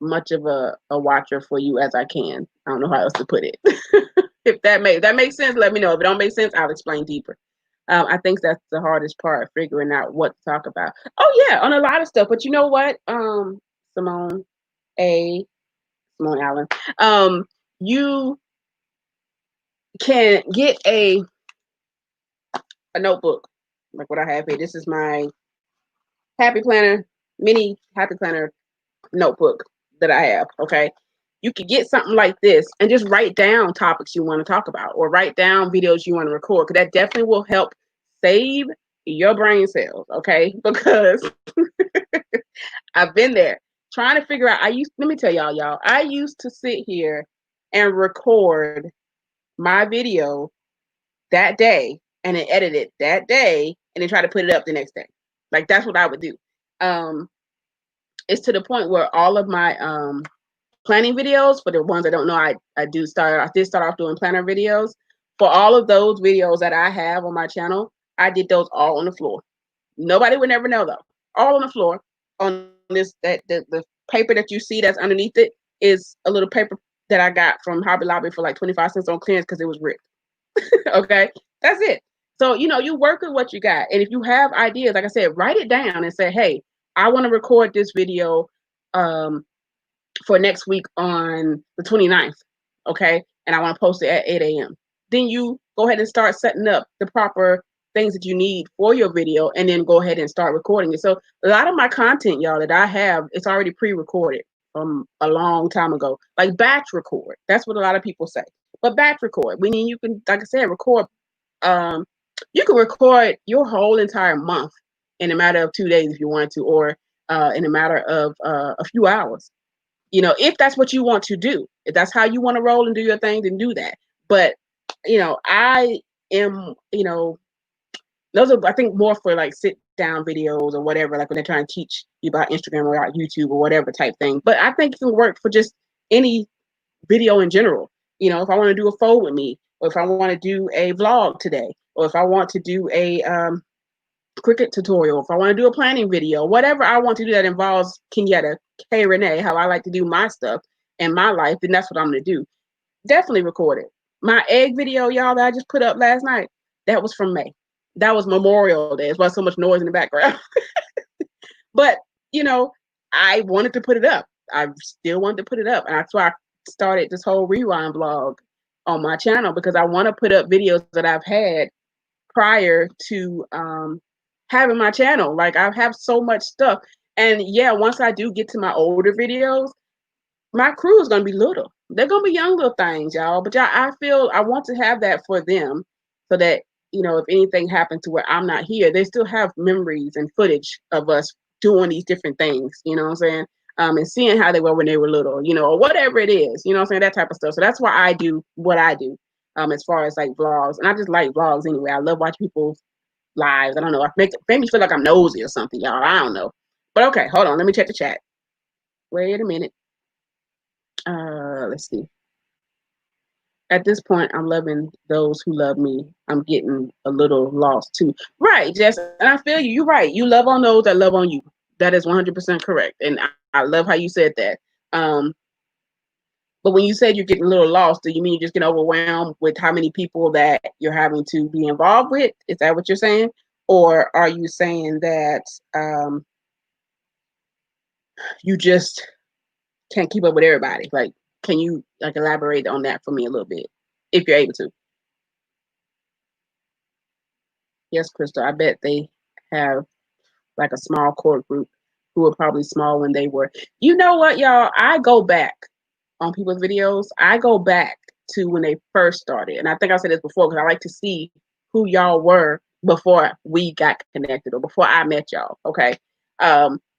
much of a watcher for you as I can. I don't know how else to put it. If that makes sense, let me know. If it don't make sense, I'll explain deeper. I think that's the hardest part, figuring out what to talk about. Oh yeah, on a lot of stuff. But you know what, Simone Allen, you can get a notebook like what I have here. This is my mini happy planner notebook that I have. Okay. You could get something like this and just write down topics you want to talk about, or write down videos you want to record, because that definitely will help save your brain cells. Okay. Because I've been there trying to figure out. Let me tell y'all, I used to sit here and record my video that day and then edit it that day and then try to put it up the next day. Like, that's what I would do. It's to the point where all of my planning videos, for the ones that don't know, I did start off doing planner videos. For all of those videos that I have on my channel, I did those all on the floor. Nobody would never know though. All on the floor on the paper that you see that's underneath it is a little paper that I got from Hobby Lobby for like 25 cents on clearance because it was ripped. Okay, that's it. So, you know, you work with what you got. And if you have ideas, like I said, write it down and say, hey, I want to record this video for next week on the 29th. Okay. And I want to post it at 8 a.m. Then you go ahead and start setting up the proper things that you need for your video and then go ahead and start recording it. So a lot of my content, y'all, that I have, it's already pre-recorded from a long time ago. Like batch record. That's what a lot of people say. But batch record, meaning you can, like I said, record. You can record your whole entire month in a matter of 2 days if you want to, or in a matter of a few hours. You know, if that's what you want to do, if that's how you want to roll and do your thing, then do that. But you know, I am, you know, those are, I think, more for like sit down videos or whatever, like when they're trying to teach you about Instagram or about YouTube or whatever type thing. But I think it can work for just any video in general. You know, if I want to do a fold with me, or if I want to do a vlog today, or if I want to do a cricket tutorial, if I want to do a planning video, whatever I want to do that involves Kenyatta, K René, how I like to do my stuff in my life, then that's what I'm going to do. Definitely record it. My egg video, y'all, that I just put up last night, that was from May. That was Memorial Day. There's why so much noise in the background. But, you know, I wanted to put it up. I still wanted to put it up. And that's why I started this whole rewind vlog on my channel, because I want to put up videos that I've had prior to having my channel. Like, I have so much stuff. And yeah, once I do get to my older videos, my crew is going to be little. They're going to be young little things, y'all. But y'all, I feel I want to have that for them so that, you know, if anything happens to where I'm not here, they still have memories and footage of us doing these different things, you know what I'm saying? And seeing how they were when they were little, you know, or whatever it is, you know what I'm saying? That type of stuff. So that's why I do what I do as far as like vlogs. And I just like vlogs anyway. I love watching people's lives. I don't know. I make me feel like I'm nosy or something, y'all. I don't know. But okay, hold on. Let me check the chat. Wait a minute. Let's see. At this point, I'm loving those who love me. I'm getting a little lost too. Right, Jess, and I feel you. You're right. You love on those that love on you. That is 100% correct, and I love how you said that. But when you said you're getting a little lost, do you mean you're just getting overwhelmed with how many people that you're having to be involved with? Is that what you're saying, or are you saying that you just can't keep up with everybody? Like, can you like elaborate on that for me a little bit, if you're able to? Yes, Crystal. I bet they have like a small core group who were probably small when they were. You know what, y'all? I go back on people's videos. I go back to when they first started, and I think I said this before because I like to see who y'all were before we got connected or before I met y'all. Okay,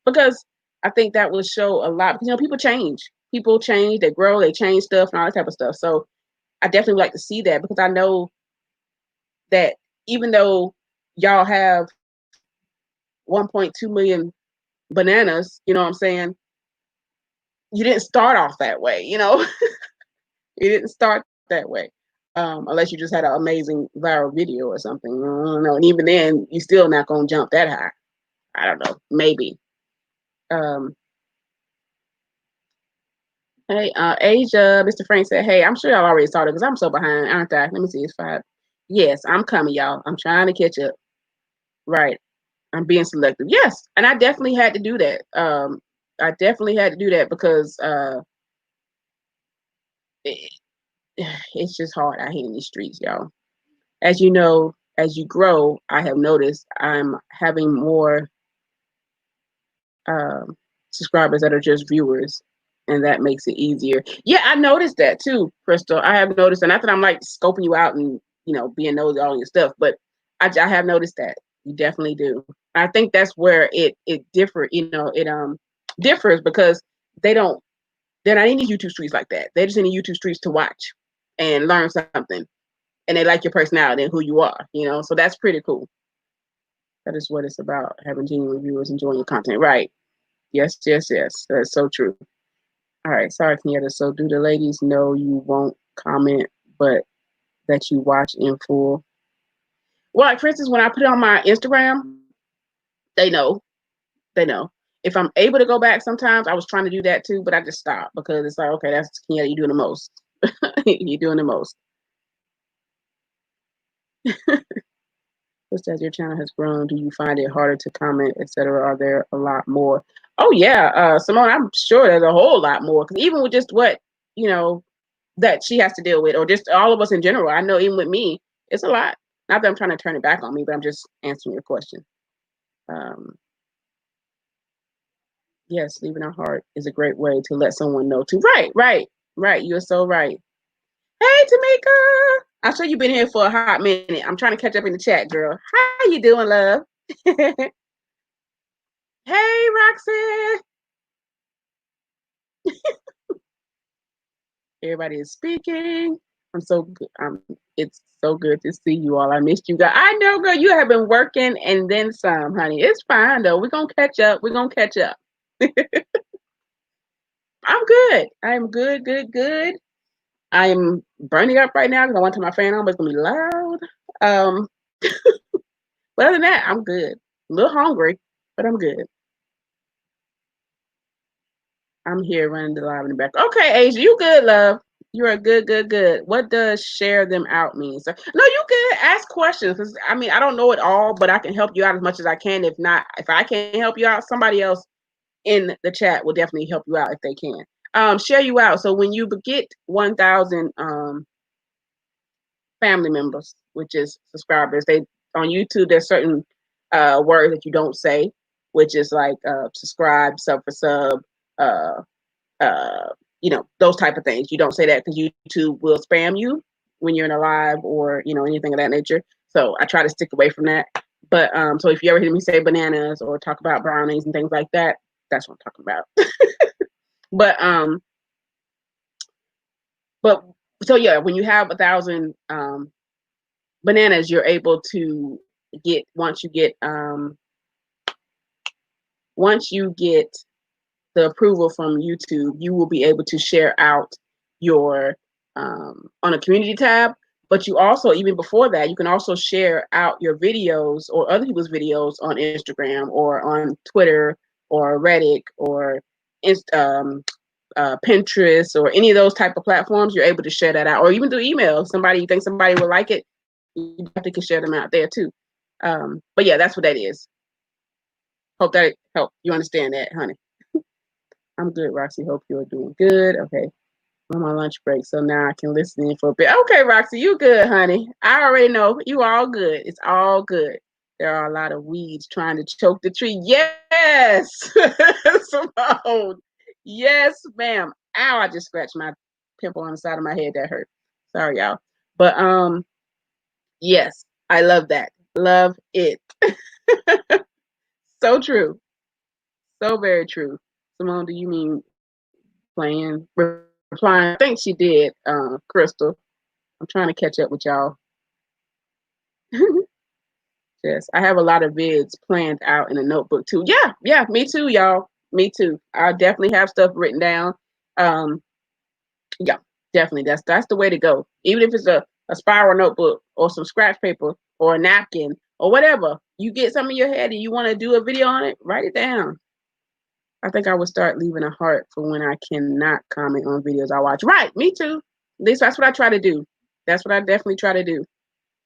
because I think that will show a lot. You know, people change. People change. They grow. They change stuff and all that type of stuff. So I definitely like to see that because I know that even though y'all have 1.2 million bananas, you know what I'm saying? You didn't start off that way, you know? You didn't start that way. Unless you just had an amazing viral video or something. I don't know. And even then, you're still not going to jump that high. I don't know. Maybe. Hey, Asia, Mr. Frank said, hey, I'm sure y'all already started because I'm so behind, aren't I? Let me see. It's 5. Yes, I'm coming, y'all. I'm trying to catch up. Right. I'm being selective. Yes. And I definitely had to do that. I definitely had to do that because it's just hard out here in these streets, y'all. As you know, as you grow, I have noticed I'm having more subscribers that are just viewers, and that makes it easier. Yeah, I noticed that too, Crystal. I have noticed, and not that I'm like scoping you out and, you know, being nosy all your stuff, but I have noticed that you definitely do. I think that's where it differs. You know, it differs because they're not in the YouTube streets like that. They're just in the YouTube streets to watch and learn something, and they like your personality and who you are. You know, so that's pretty cool. That is what it's about, having genuine viewers enjoying your content. Right. Yes, yes, yes. That's so true. All right. Sorry, Kenyatta. So do the ladies know you won't comment, but that you watch in full? Well, like, for instance, when I put it on my Instagram, they know. They know. if I'm able to go back sometimes, I was trying to do that too, but I just stopped because it's like, okay, that's Kenya, you're doing the most. You're doing the most. Just as your channel has grown, do you find it harder to comment, etc.? Are there a lot more? Oh yeah, Simone, I'm sure there's a whole lot more. Because even with just what, you know, that she has to deal with, or just all of us in general, I know even with me, it's a lot. Not that I'm trying to turn it back on me, but I'm just answering your question. Yes, leaving a heart is a great way to let someone know too. Right. You're so right. Hey, Tamika. I'm sure you've been here for a hot minute. I'm trying to catch up in the chat, girl. How you doing, love? Hey, Roxanne. Everybody is speaking. I'm so good. It's so good to see you all. I missed you guys. I know, girl, you have been working and then some, honey. It's fine though. We're gonna catch up. I'm good. I'm good. I'm burning up right now because I want to turn my fan on, but it's gonna be loud. Um, but other than that, I'm good. A little hungry, but I'm good. I'm here running the live in the back. Okay, Asia, you good, love? You are good. What does share them out mean? So, no, you good. Ask questions. I mean, I don't know it all, but I can help you out as much as I can. If not, if I can't help you out, somebody else in the chat will definitely help you out if they can. Share you out. So when you get 1,000 family members, which is subscribers, they on YouTube there's certain words that you don't say, which is like subscribe, sub for sub, uh, you know, those type of things. You don't say that because YouTube will spam you when you're in a live or, you know, anything of that nature. So I try to stick away from that. But so if you ever hear me say bananas or talk about brownies and things like that, that's what I'm talking about. But so yeah, when you have 1,000 bananas, you're able to get once you get the approval from YouTube, you will be able to share out your on a community tab. But you also, even before that, you can also share out your videos or other people's videos on Instagram or on Twitter or Reddit or Pinterest or any of those type of platforms. You're able to share that out, or even through email. If you think somebody would like it, you definitely can share them out there too. But yeah, that's what that is. Hope that helped. You understand that, honey? I'm good, Roxy. Hope you're doing good. Okay. I'm on my lunch break, so now I can listen in for a bit. Okay, Roxy, you good, honey. I already know. You all good. It's all good. There are a lot of weeds trying to choke the tree. Yes, Simone. Yes, ma'am. Ow, I just scratched my pimple on the side of my head. That hurt. Sorry, y'all. But yes, I love that. Love it. So true. So very true. Simone, do you mean playing? Replying? I think she did, Crystal. I'm trying to catch up with y'all. Yes, I have a lot of vids planned out in a notebook too. Yeah, me too, y'all. Me too. I definitely have stuff written down. Um, yeah, definitely. That's the way to go. Even if it's a spiral notebook or some scratch paper or a napkin or whatever, you get some in your head and you want to do a video on it, write it down. I think I would start leaving a heart for when I cannot comment on videos I watch. Right, me too. At least that's what I try to do. That's what I definitely try to do.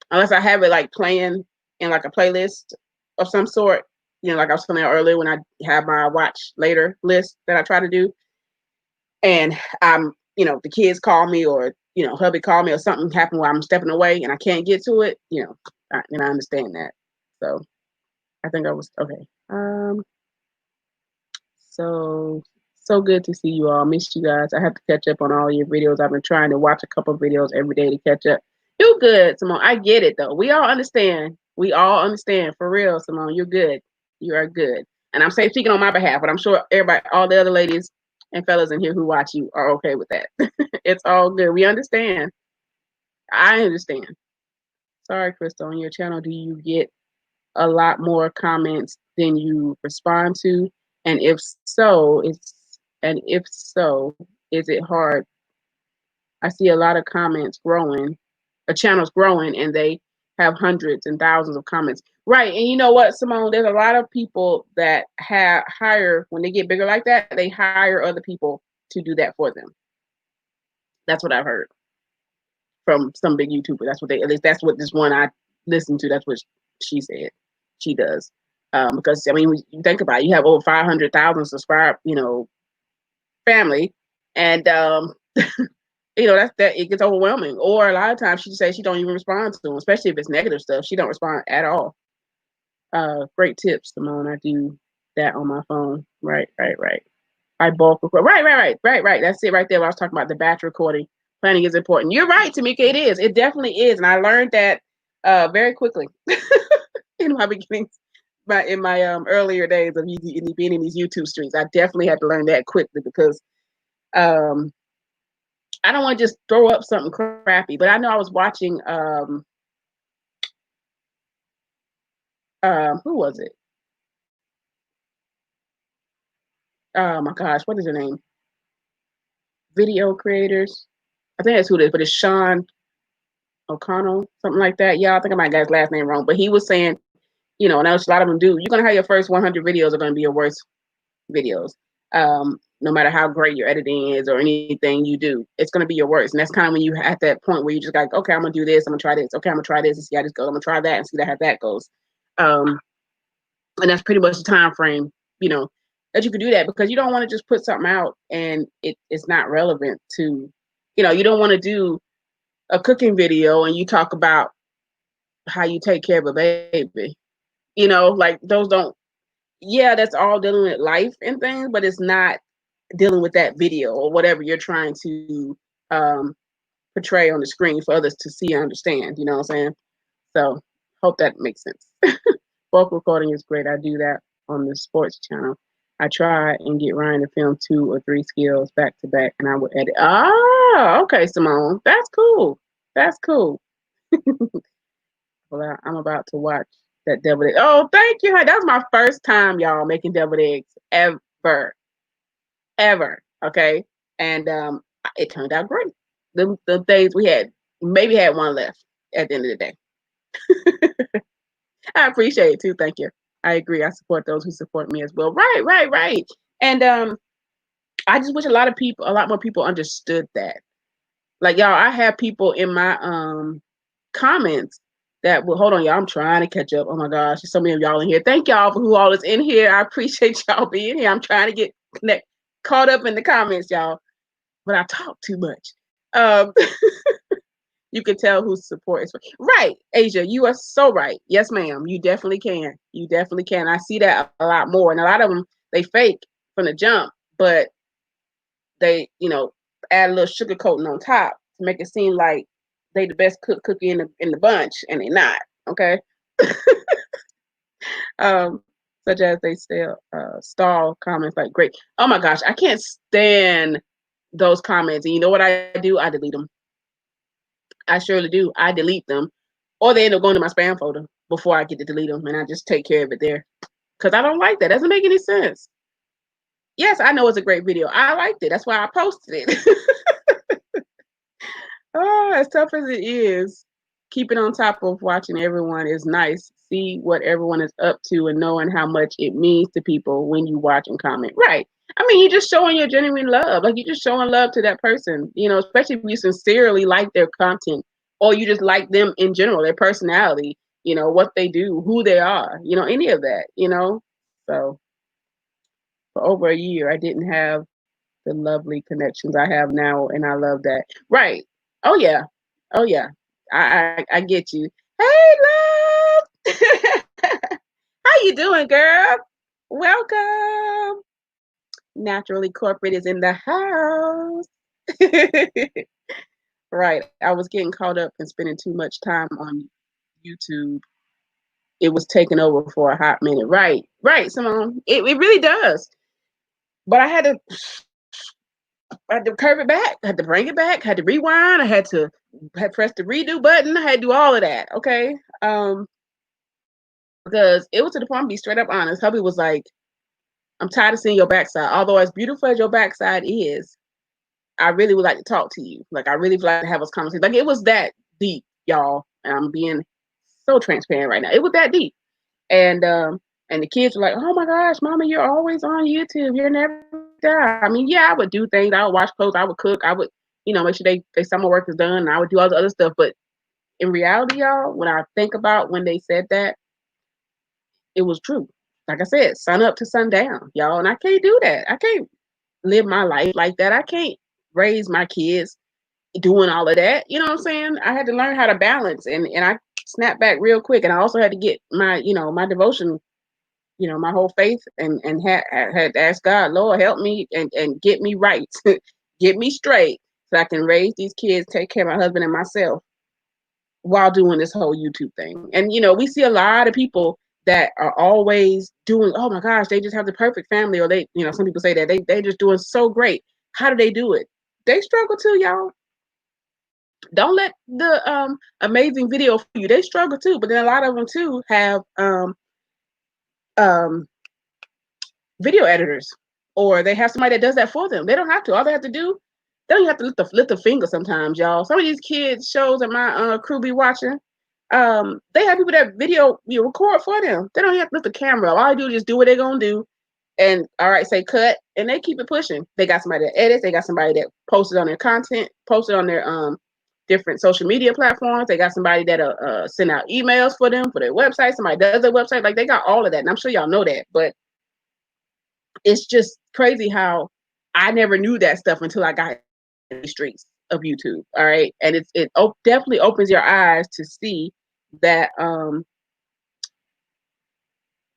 Unless I have it like playing in like a playlist of some sort. You know, like I was telling you earlier when I have my watch later list that I try to do. And you know, the kids call me or, you know, hubby call me or something happened while I'm stepping away and I can't get to it, you know, and I understand that. So I think I was okay. So good to see you all. Missed you guys. I have to catch up on all your videos. I've been trying to watch a couple of videos every day to catch up. You good, Simone. I get it though. We all understand. We all understand. For real, Simone. You're good. You are good. And I'm saying speaking on my behalf, but I'm sure everybody, all the other ladies and fellas in here who watch you are okay with that. It's all good. We understand. I understand. Sorry, Crystal. On your channel, do you get a lot more comments than you respond to? And if so, is it hard? I see a lot of comments growing, a channel's growing, and they have hundreds and thousands of comments. Right. And you know what, Simone, there's a lot of people that hire, when they get bigger like that, they hire other people to do that for them. That's what I've heard from some big YouTuber. That's what at least that's what this one I listened to, that's what she said she does. Because I mean, when you think about it, you have over 500,000 subscribed, family, and that it gets overwhelming. Or a lot of times she says she don't even respond to them, especially if it's negative stuff. She don't respond at all. Great tips, Simone. I do that on my phone. Right. I bulk record. Right. That's it right there. What I was talking about, the batch recording. Planning is important. You're right, Tamika. It is. It definitely is. And I learned that very quickly in my beginnings, in my earlier days of being in these YouTube streets. I definitely had to learn that quickly because I don't want to just throw up something crappy. But I know I was watching who was it? Oh my gosh, what is her name? Video creators. I think that's who it is, but it's Sean O'Connell, something like that. Yeah, I think I might got his last name wrong. But he was saying, and that's a lot of them do. You're gonna have your first 100 videos are gonna be your worst videos. No matter how great your editing is or anything you do, it's gonna be your worst. And that's kind of when you at that point where you just like, okay, I'm gonna do this, I'm gonna try this, okay, I'm gonna try this and see how this goes. I'm gonna try that and see how that goes. And that's pretty much the time frame, that you could do that, because you don't want to just put something out and it's not relevant to, you don't want to do a cooking video and you talk about how you take care of a baby, like those don't, that's all dealing with life and things, but it's not dealing with that video or whatever you're trying to portray on the screen for others to see and understand, you know what I'm saying? So hope that makes sense. Bulk recording is great. I do that on the sports channel. I try and get Ryan to film 2 or 3 skills back to back, and I would edit. Oh, okay, Simone. That's cool. That's cool. Well, I'm about to watch that deviled egg. Oh, thank you. That was my first time, y'all, making deviled eggs ever. Okay. And it turned out great. The days we had, maybe had one left at the end of the day. I appreciate it too. Thank you. I agree. I support those who support me as well. Right. And I just wish a lot more people understood that. Like, y'all, I have people in my comments that will, hold on, y'all, I'm trying to catch up. Oh my gosh, there's so many of y'all in here. Thank y'all for who all is in here. I appreciate y'all being here. I'm trying to get caught up in the comments, y'all. But I talk too much. You can tell whose support is right. Asia, you are so right. Yes, ma'am. You definitely can. I see that a lot more. And a lot of them, they fake from the jump, but they, add a little sugar coating on top to make it seem like they the best cookie in the bunch, and they're not. Okay. Such as they stall comments like great. Oh my gosh, I can't stand those comments. And you know what I do? I delete them. I surely do. I delete them, or they end up going to my spam folder before I get to delete them, and I just take care of it there, because I don't like that. It doesn't make any sense. Yes, I know it's a great video. I liked it. That's why I posted it. Oh, as tough as it is, keeping on top of watching everyone is nice. See what everyone is up to and knowing how much it means to people when you watch and comment. Right. I mean, you're just showing your genuine love. Like, you're just showing love to that person, especially if you sincerely like their content, or you just like them in general, their personality, what they do, who they are, any of that, So for over a year, I didn't have the lovely connections I have now, and I love that. Right. Oh yeah. I get you. Hey, love. How you doing, girl? Welcome. Naturally Corporate is in the house. Right. I was getting caught up and spending too much time on YouTube. It was taking over for a hot minute. Right, Simone. It really does. But I had to curve it back. I had to bring it back. I had to rewind. I had to press the redo button. I had to do all of that. Okay. Because it was to the point, to be straight up honest. Hubby was like, I'm tired of seeing your backside. Although as beautiful as your backside is, I really would like to talk to you. Like, I really would like to have us conversation. Like, it was that deep, y'all. And I'm being so transparent right now. It was that deep. And the kids were like, "Oh my gosh, Mama, you're always on YouTube. You're never die." I mean, yeah, I would do things. I would wash clothes. I would cook. I would, make sure they summer work is done. And I would do all the other stuff. But in reality, y'all, when I think about when they said that, it was true. Like I said, sun up to sundown, y'all, and I can't do that. I can't live my life like that. I can't raise my kids doing all of that. You know what I'm saying? I had to learn how to balance, and I snapped back real quick. And I also had to get my, my devotion, my whole faith, and had asked God, Lord, help me and get me right, get me straight, so I can raise these kids, take care of my husband and myself while doing this whole YouTube thing. And we see a lot of people that are always doing, oh my gosh, they just have the perfect family, or they, some people say that they just doing so great. How do they do it? They struggle too, y'all. Don't let the amazing video for you. They struggle too, but then a lot of them too have um video editors, or they have somebody that does that for them. They don't have to. All they have to do, they don't have to lift the finger sometimes, y'all. Some of these kids shows that my crew be watching, they have people that video record for them. They don't have to lift the camera. All I do is just do what they're gonna do, and all right, say cut, and they keep it pushing. They got somebody that edits. They got somebody that posted on their content, posted on their different social media platforms. They got somebody that send out emails for them for their website. Somebody does their website. Like, they got all of that, and I'm sure y'all know that, but it's just crazy how I never knew that stuff until I got in the streets of YouTube. All right. And it definitely opens your eyes to see that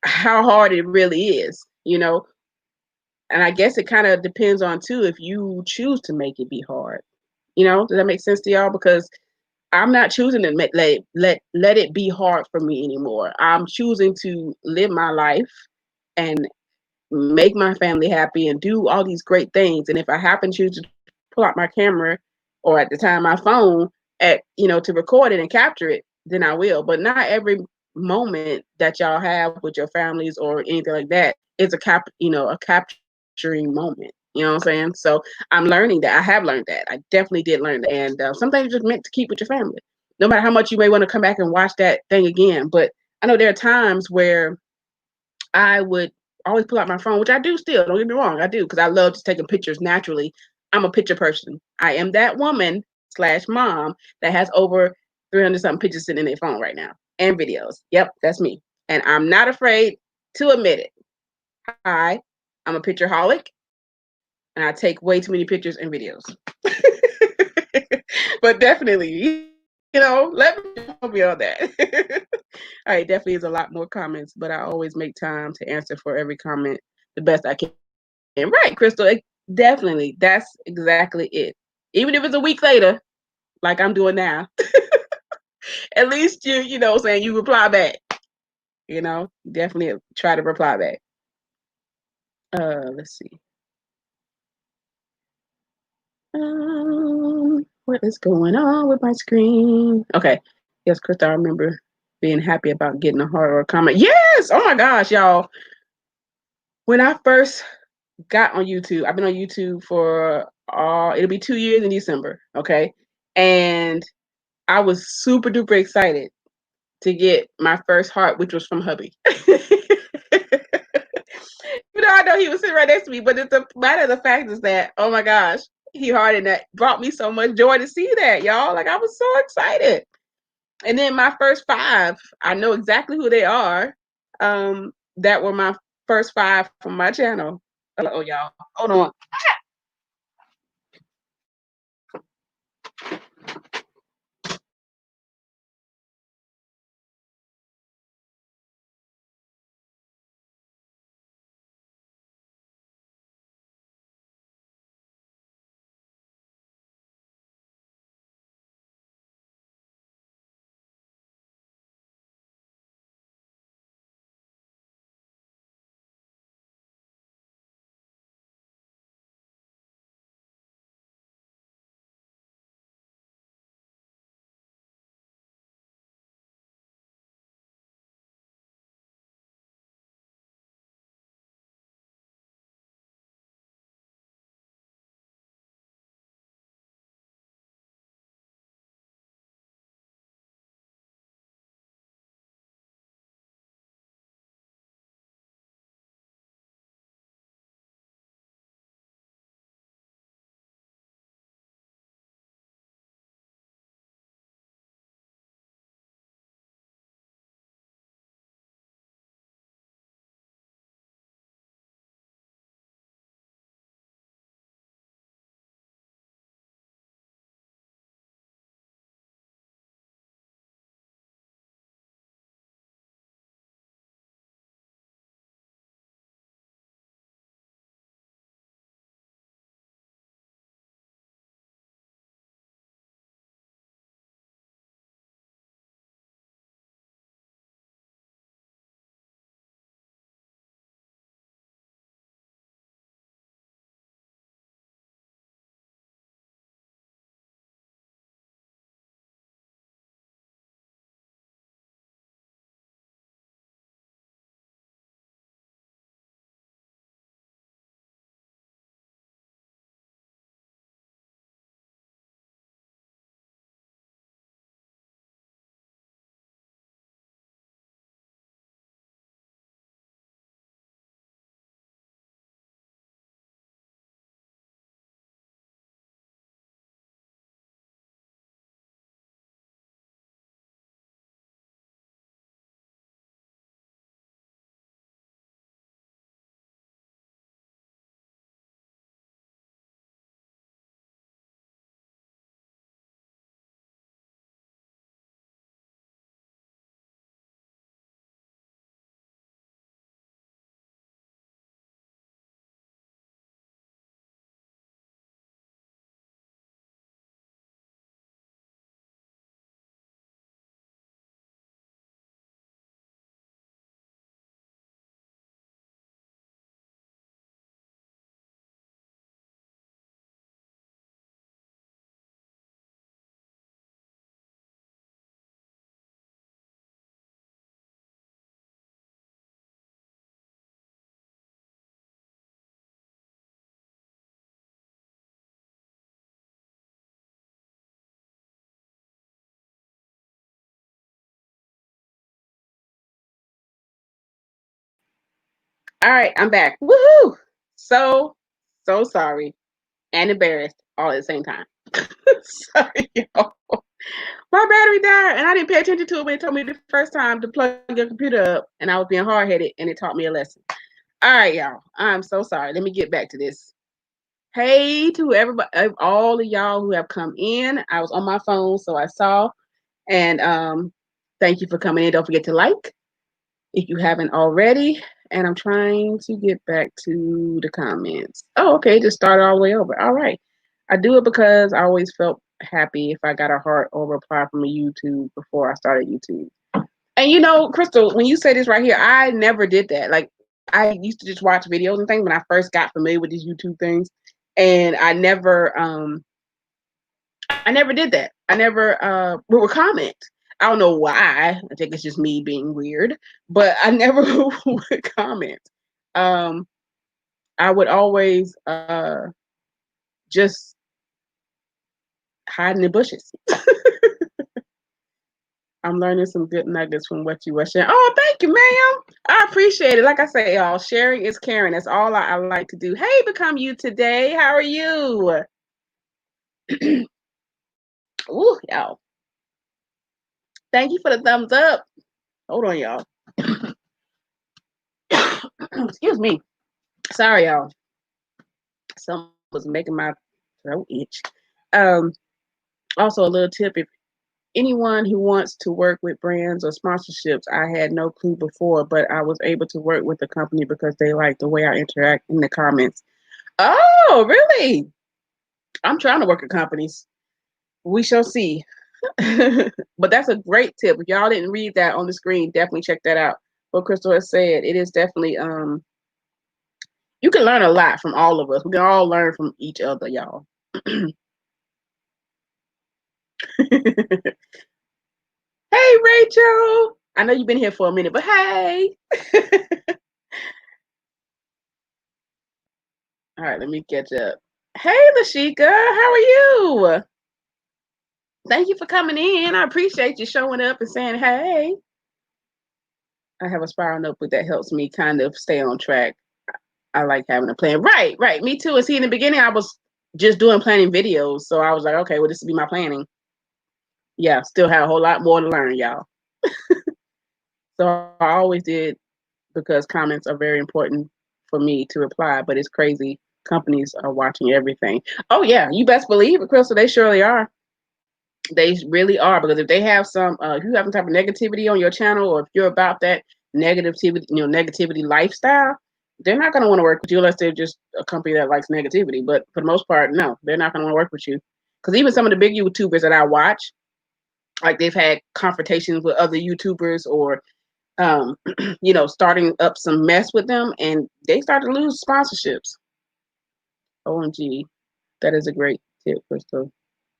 how hard it really is, And I guess it kind of depends on too if you choose to make it be hard. Does that make sense to y'all? Because I'm not choosing to let it be hard for me anymore. I'm choosing to live my life and make my family happy and do all these great things. And if I happen to choose to pull out my camera, or at the time my phone, to record it and capture it, then I will. But not every moment that y'all have with your families or anything like that is a capturing moment. You know what I'm saying? So I'm learning that. I have learned that. I definitely did learn that. And some things are just meant to keep with your family, no matter how much you may want to come back and watch that thing again. But I know there are times where I would always pull out my phone, which I do still. Don't get me wrong, I do, because I love just taking pictures naturally. I'm a picture person. I am that woman slash mom that has over 300 something pictures sitting in their phone right now, and videos. Yep, that's me. And I'm not afraid to admit it. I'm a picture holic, and I take way too many pictures and videos. But definitely, let me know on that. All right, definitely is a lot more comments, but I always make time to answer for every comment the best I can. Right, Crystal, definitely. That's exactly it. Even if it's a week later, like I'm doing now, at least saying you reply back. Definitely try to reply back. Let's see. What is going on with my screen? Okay. Yes, Crystal, I remember being happy about getting a heart or a comment. Yes! Oh my gosh, y'all. When I first got on YouTube, I've been on YouTube for it'll be 2 years in December. Okay. And I was super duper excited to get my first heart, which was from hubby. I know he was sitting right next to me, but the matter of the fact is that, oh my gosh, he hearted that brought me so much joy to see that, y'all. Like, I was so excited. And then my first 5, I know exactly who they are. That were my first 5 from my channel. Oh, y'all, hold on. All right, I'm back. Woohoo! So sorry and embarrassed all at the same time. Sorry, y'all. My battery died, and I didn't pay attention to it when it told me the first time to plug your computer up, and I was being hard-headed, and it taught me a lesson. All right, y'all. I'm so sorry. Let me get back to this. Hey to everybody, all of y'all who have come in. I was on my phone, so I saw. And thank you for coming in. Don't forget to like if you haven't already. And I'm trying to get back to the comments. Oh, okay. Just started all the way over. All right. I do it because I always felt happy if I got a heart or reply from a YouTube before I started YouTube. And you know, Crystal, when you say this right here, I never did that. Like I used to just watch videos and things when I first got familiar with these YouTube things. And I never did that. I never would comment. I don't know why. I think it's just me being weird, but I never would comment. I would always just hide in the bushes. I'm learning some good nuggets from what you were sharing. Oh, thank you, ma'am. I appreciate it. Like I say, y'all, sharing is caring. That's all I like to do. Hey, Become You today. How are you? Ooh, y'all. Thank you for the thumbs up. Hold on, y'all. Excuse me. Sorry, y'all. Something was making my throat itch. Also, a little tip: if anyone who wants to work with brands or sponsorships, I had no clue before, but I was able to work with the company because they like the way I interact in the comments. Oh, really? I'm trying to work with companies. We shall see. But that's a great tip. If y'all didn't read that on the screen, definitely check that out. What Crystal has said, it is definitely you can learn a lot from all of us. We can all learn from each other, y'all. Hey, Rachel. I know you've been here for a minute, but hey. All right, let me catch up. Hey, Lashika, how are you? Thank you for coming in. I appreciate you showing up and saying hey. I have a spiral notebook that helps me kind of stay on track. I like having a plan. Right, right. Me too. And see, in the beginning, I was just doing planning videos. So I was like, okay, well, this will be my planning. Yeah, still have a whole lot more to learn, y'all. So I always did because comments are very important for me to reply, but it's crazy. Companies are watching everything. Oh, yeah, you best believe it, Crystal. They surely are. They really are, because if they have some, if you have some type of negativity on your channel, or if you're about that negativity lifestyle, they're not going to want to work with you unless they're just a company that likes negativity. But for the most part, no, they're not going to want to work with you. Because even some of the big YouTubers that I watch, like they've had confrontations with other YouTubers, or starting up some mess with them, and they start to lose sponsorships. OMG, that is a great tip, Crystal.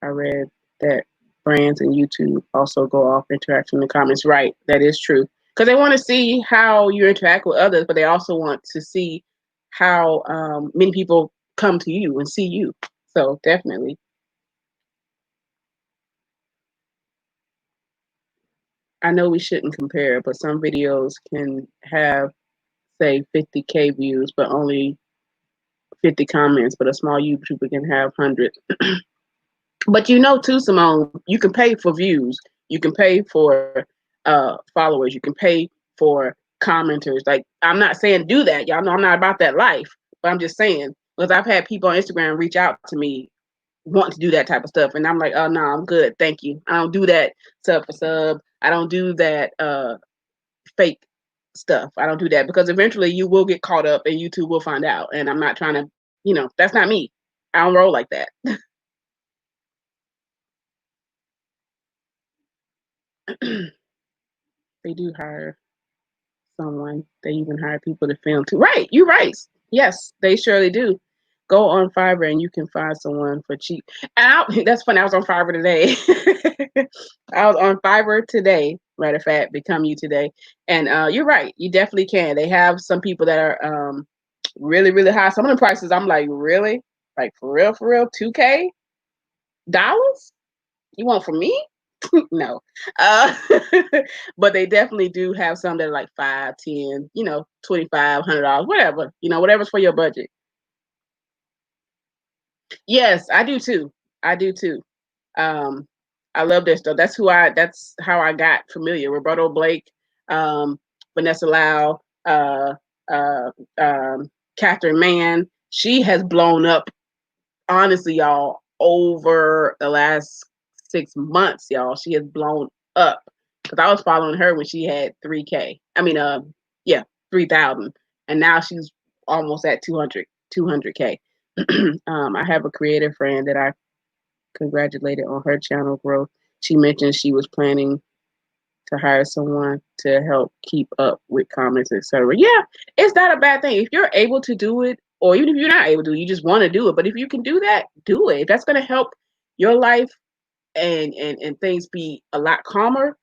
I read that brands and YouTube also go off interaction in the comments. Right, that is true. Because they want to see how you interact with others, but they also want to see how many people come to you and see you. So definitely. I know we shouldn't compare, but some videos can have, say, 50K views, but only 50 comments, but a small YouTuber can have hundreds. But you know too, Simone, you can pay for views. You can pay for followers. You can pay for commenters. Like, I'm not saying do that. Y'all know I'm not about that life. But I'm just saying, because I've had people on Instagram reach out to me wanting to do that type of stuff. And I'm like, oh, no, I'm good. Thank you. I don't do that sub for sub. I don't do that fake stuff. I don't do that, because eventually you will get caught up and YouTube will find out. And I'm not trying to, that's not me. I don't roll like that. They do hire someone. They even hire people to film too. Right, you're right. Yes, they surely do. Go on Fiverr and you can find someone for cheap. That's funny. I was on Fiverr today. I was on Fiverr today. Matter of fact, Become You today. And you're right. You definitely can. They have some people that are really, really high. Some of the prices, I'm like, really? Like, for real, 2K dollars? You want from me? No. But they definitely do have some that are like 5, 10, $2,500, whatever, whatever's for your budget. Yes, I do too. I do too. Um, I love their stuff. That's how I got familiar. Roberto Blake, Vanessa Lau, uh, Catherine Mann. She has blown up, honestly, y'all, over the last 6 months, y'all. She has blown up because I was following her when she had 3K. I mean, yeah, 3,000, and now she's almost at 200K. I have a creative friend that I congratulated on her channel growth. She mentioned she was planning to hire someone to help keep up with comments, etc. Yeah, it's not a bad thing. If you're able to do it, or even if you're not able to, you just want to do it. But if you can do that, do it. If that's going to help your life and things be a lot calmer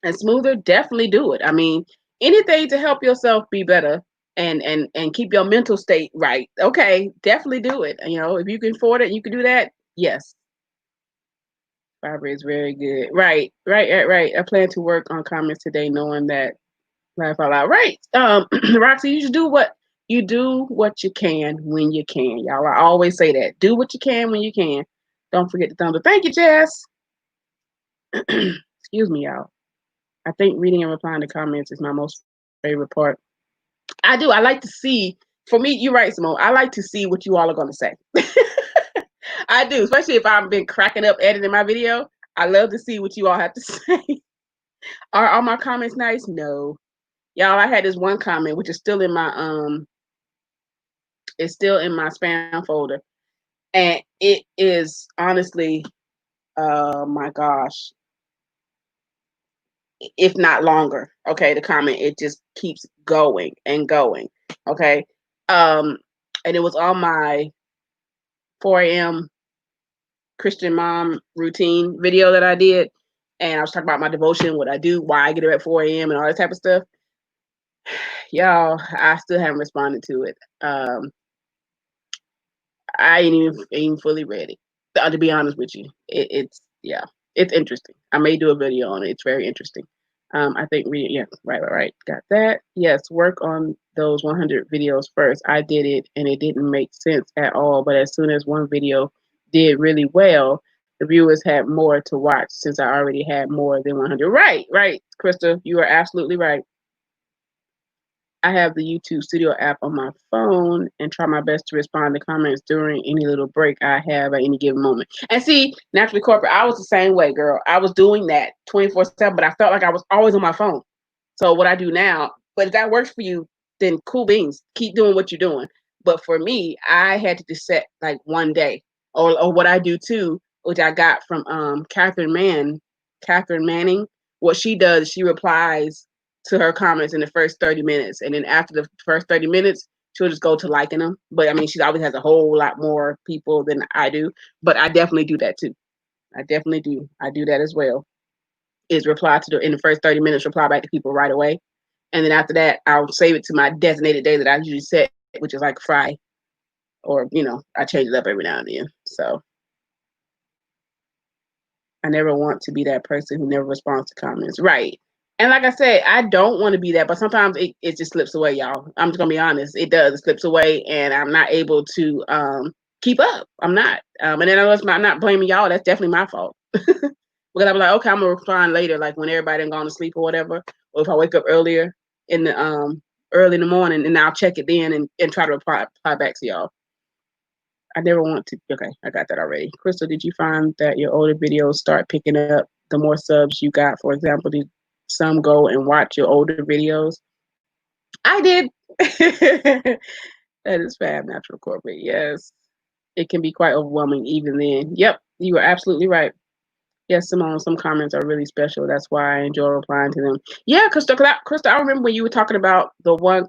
and smoother, definitely do it. I mean, anything to help yourself be better and keep your mental state right. Okay, definitely do it. If you can afford it, you can do that. Yes. Fiber is very good. Right. I plan to work on comments today, knowing that laugh out loud. Right. Roxy, you should do what you can when you can, y'all. I always say that. Do what you can when you can. Don't forget the thumbs up. Thank you, Jess. Excuse me, y'all. I think reading and replying to comments is my most favorite part. I do. I like to see. For me, you're right, Simone. I like to see what you all are going to say. I do, especially if I've been cracking up editing my video. I love to see what you all have to say. Are all my comments nice? No. Y'all, I had this one comment which is still in my it's still in my spam folder. And it is honestly, my gosh, if not longer. Okay, the comment, it just keeps going and going. Okay. And it was on my 4 a.m. Christian mom routine video that I did. And I was talking about my devotion, what I do, why I get up at 4 a.m. and all that type of stuff. Y'all, I still haven't responded to it. I ain't even fully read it. To be honest with you, it's interesting. I may do a video on it. It's very interesting. I think right. Got that. Yes, work on those 100 videos first. I did it and it didn't make sense at all. But as soon as one video did really well, the viewers had more to watch since I already had more than 100. Right, Krista, you are absolutely right. I have the YouTube Studio app on my phone and try my best to respond to comments during any little break I have at any given moment. And see, naturally corporate, I was the same way, girl. I was doing that 24/7, but I felt like I was always on my phone. So what I do now, but if that works for you, then cool beans. Keep doing what you're doing. But for me, I had to just set like one day. Or what I do too, which I got from Catherine Manning. What she does, she replies to her comments in the first 30 minutes. And then after the first 30 minutes, she'll just go to liking them. But I mean, she always has a whole lot more people than I do. But I definitely do that too. I definitely do. I do that as well. Is reply to in the first 30 minutes, reply back to people right away. And then after that, I'll save it to my designated day that I usually set, which is like Friday. Or, I change it up every now and then. So I never want to be that person who never responds to comments. Right. And like I said, I don't want to be that, but sometimes it just slips away, y'all. I'm just gonna be honest. It does. It slips away and I'm not able to keep up. I'm not. And then I'm not blaming y'all. That's definitely my fault. Because I'm like, okay, I'm gonna respond later, like when everybody done gone to sleep or whatever. Or if I wake up early in the morning, and I'll check it then and try to reply back to y'all. I never want to. Okay, I got that already. Crystal, did you find that your older videos start picking up the more subs you got? For example, did some go and watch your older videos? I did. That is Fab Natural Corporate. Yes, it can be quite overwhelming even then. Yep, you are absolutely right. Yes, Simone, some comments are really special. That's why I enjoy replying to them. Yeah, Krista, I remember when you were talking about the one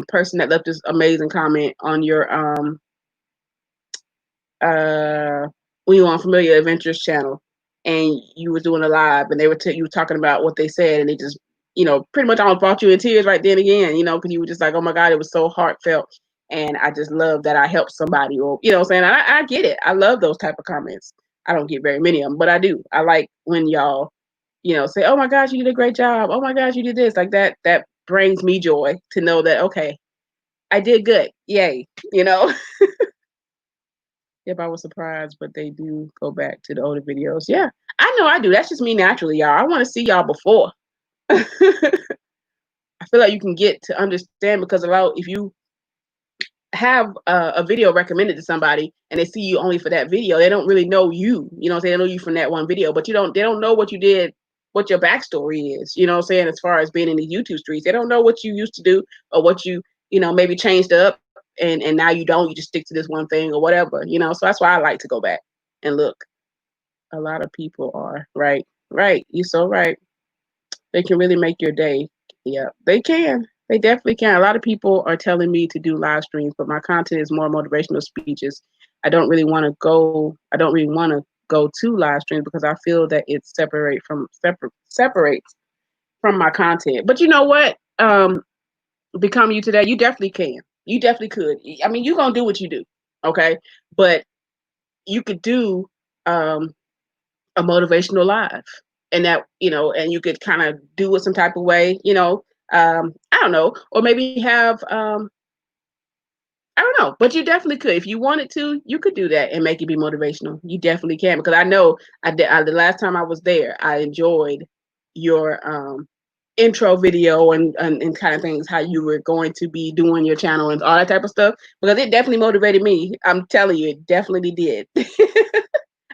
person that left this amazing comment on your when you were on Familiar Adventures channel, and you were doing a live, and they were you were talking about what they said, and they just pretty much almost brought you in tears right then again, because you were just like, oh my God, it was so heartfelt, and I just love that I helped somebody, or what I'm saying. I get it. I love those type of comments. I don't get very many of them, but I do. I like when y'all, say, "Oh my gosh, you did a great job. Oh my gosh, you did this." Like that. That brings me joy to know that, okay, I did good. Yay. If I was surprised, but they do go back to the older videos. Yeah, I know I do. That's just me naturally, y'all. I want to see y'all before. I feel like you can get to understand, because if you have a video recommended to somebody and they see you only for that video, they don't really know you. They know you from that one video, but they don't know what you did, what your backstory is. As far as being in the YouTube streets, they don't know what you used to do, or what you maybe changed up, and now you don't. You just stick to this one thing or whatever. So that's why I like to go back and look. A lot of people are right. You're so right. They can really make your day. Yeah, they can. They definitely can. A lot of people are telling me to do live streams, but my content is more motivational speeches. I don't really want to go to live streams, because I feel that it separates from my content. But you know what? Become You Today, you definitely can. You definitely could. I mean, you're gonna do what you do, okay? But you could do a motivational live, and and you could kind of do it some type of way, I don't know, or maybe have I don't know, but you definitely could. If you wanted to, you could do that and make it be motivational. You definitely can, because I know the last time I was there, I enjoyed your intro video, and kind of things, how you were going to be doing your channel and all that type of stuff, because it definitely motivated me. I'm telling you, it definitely did.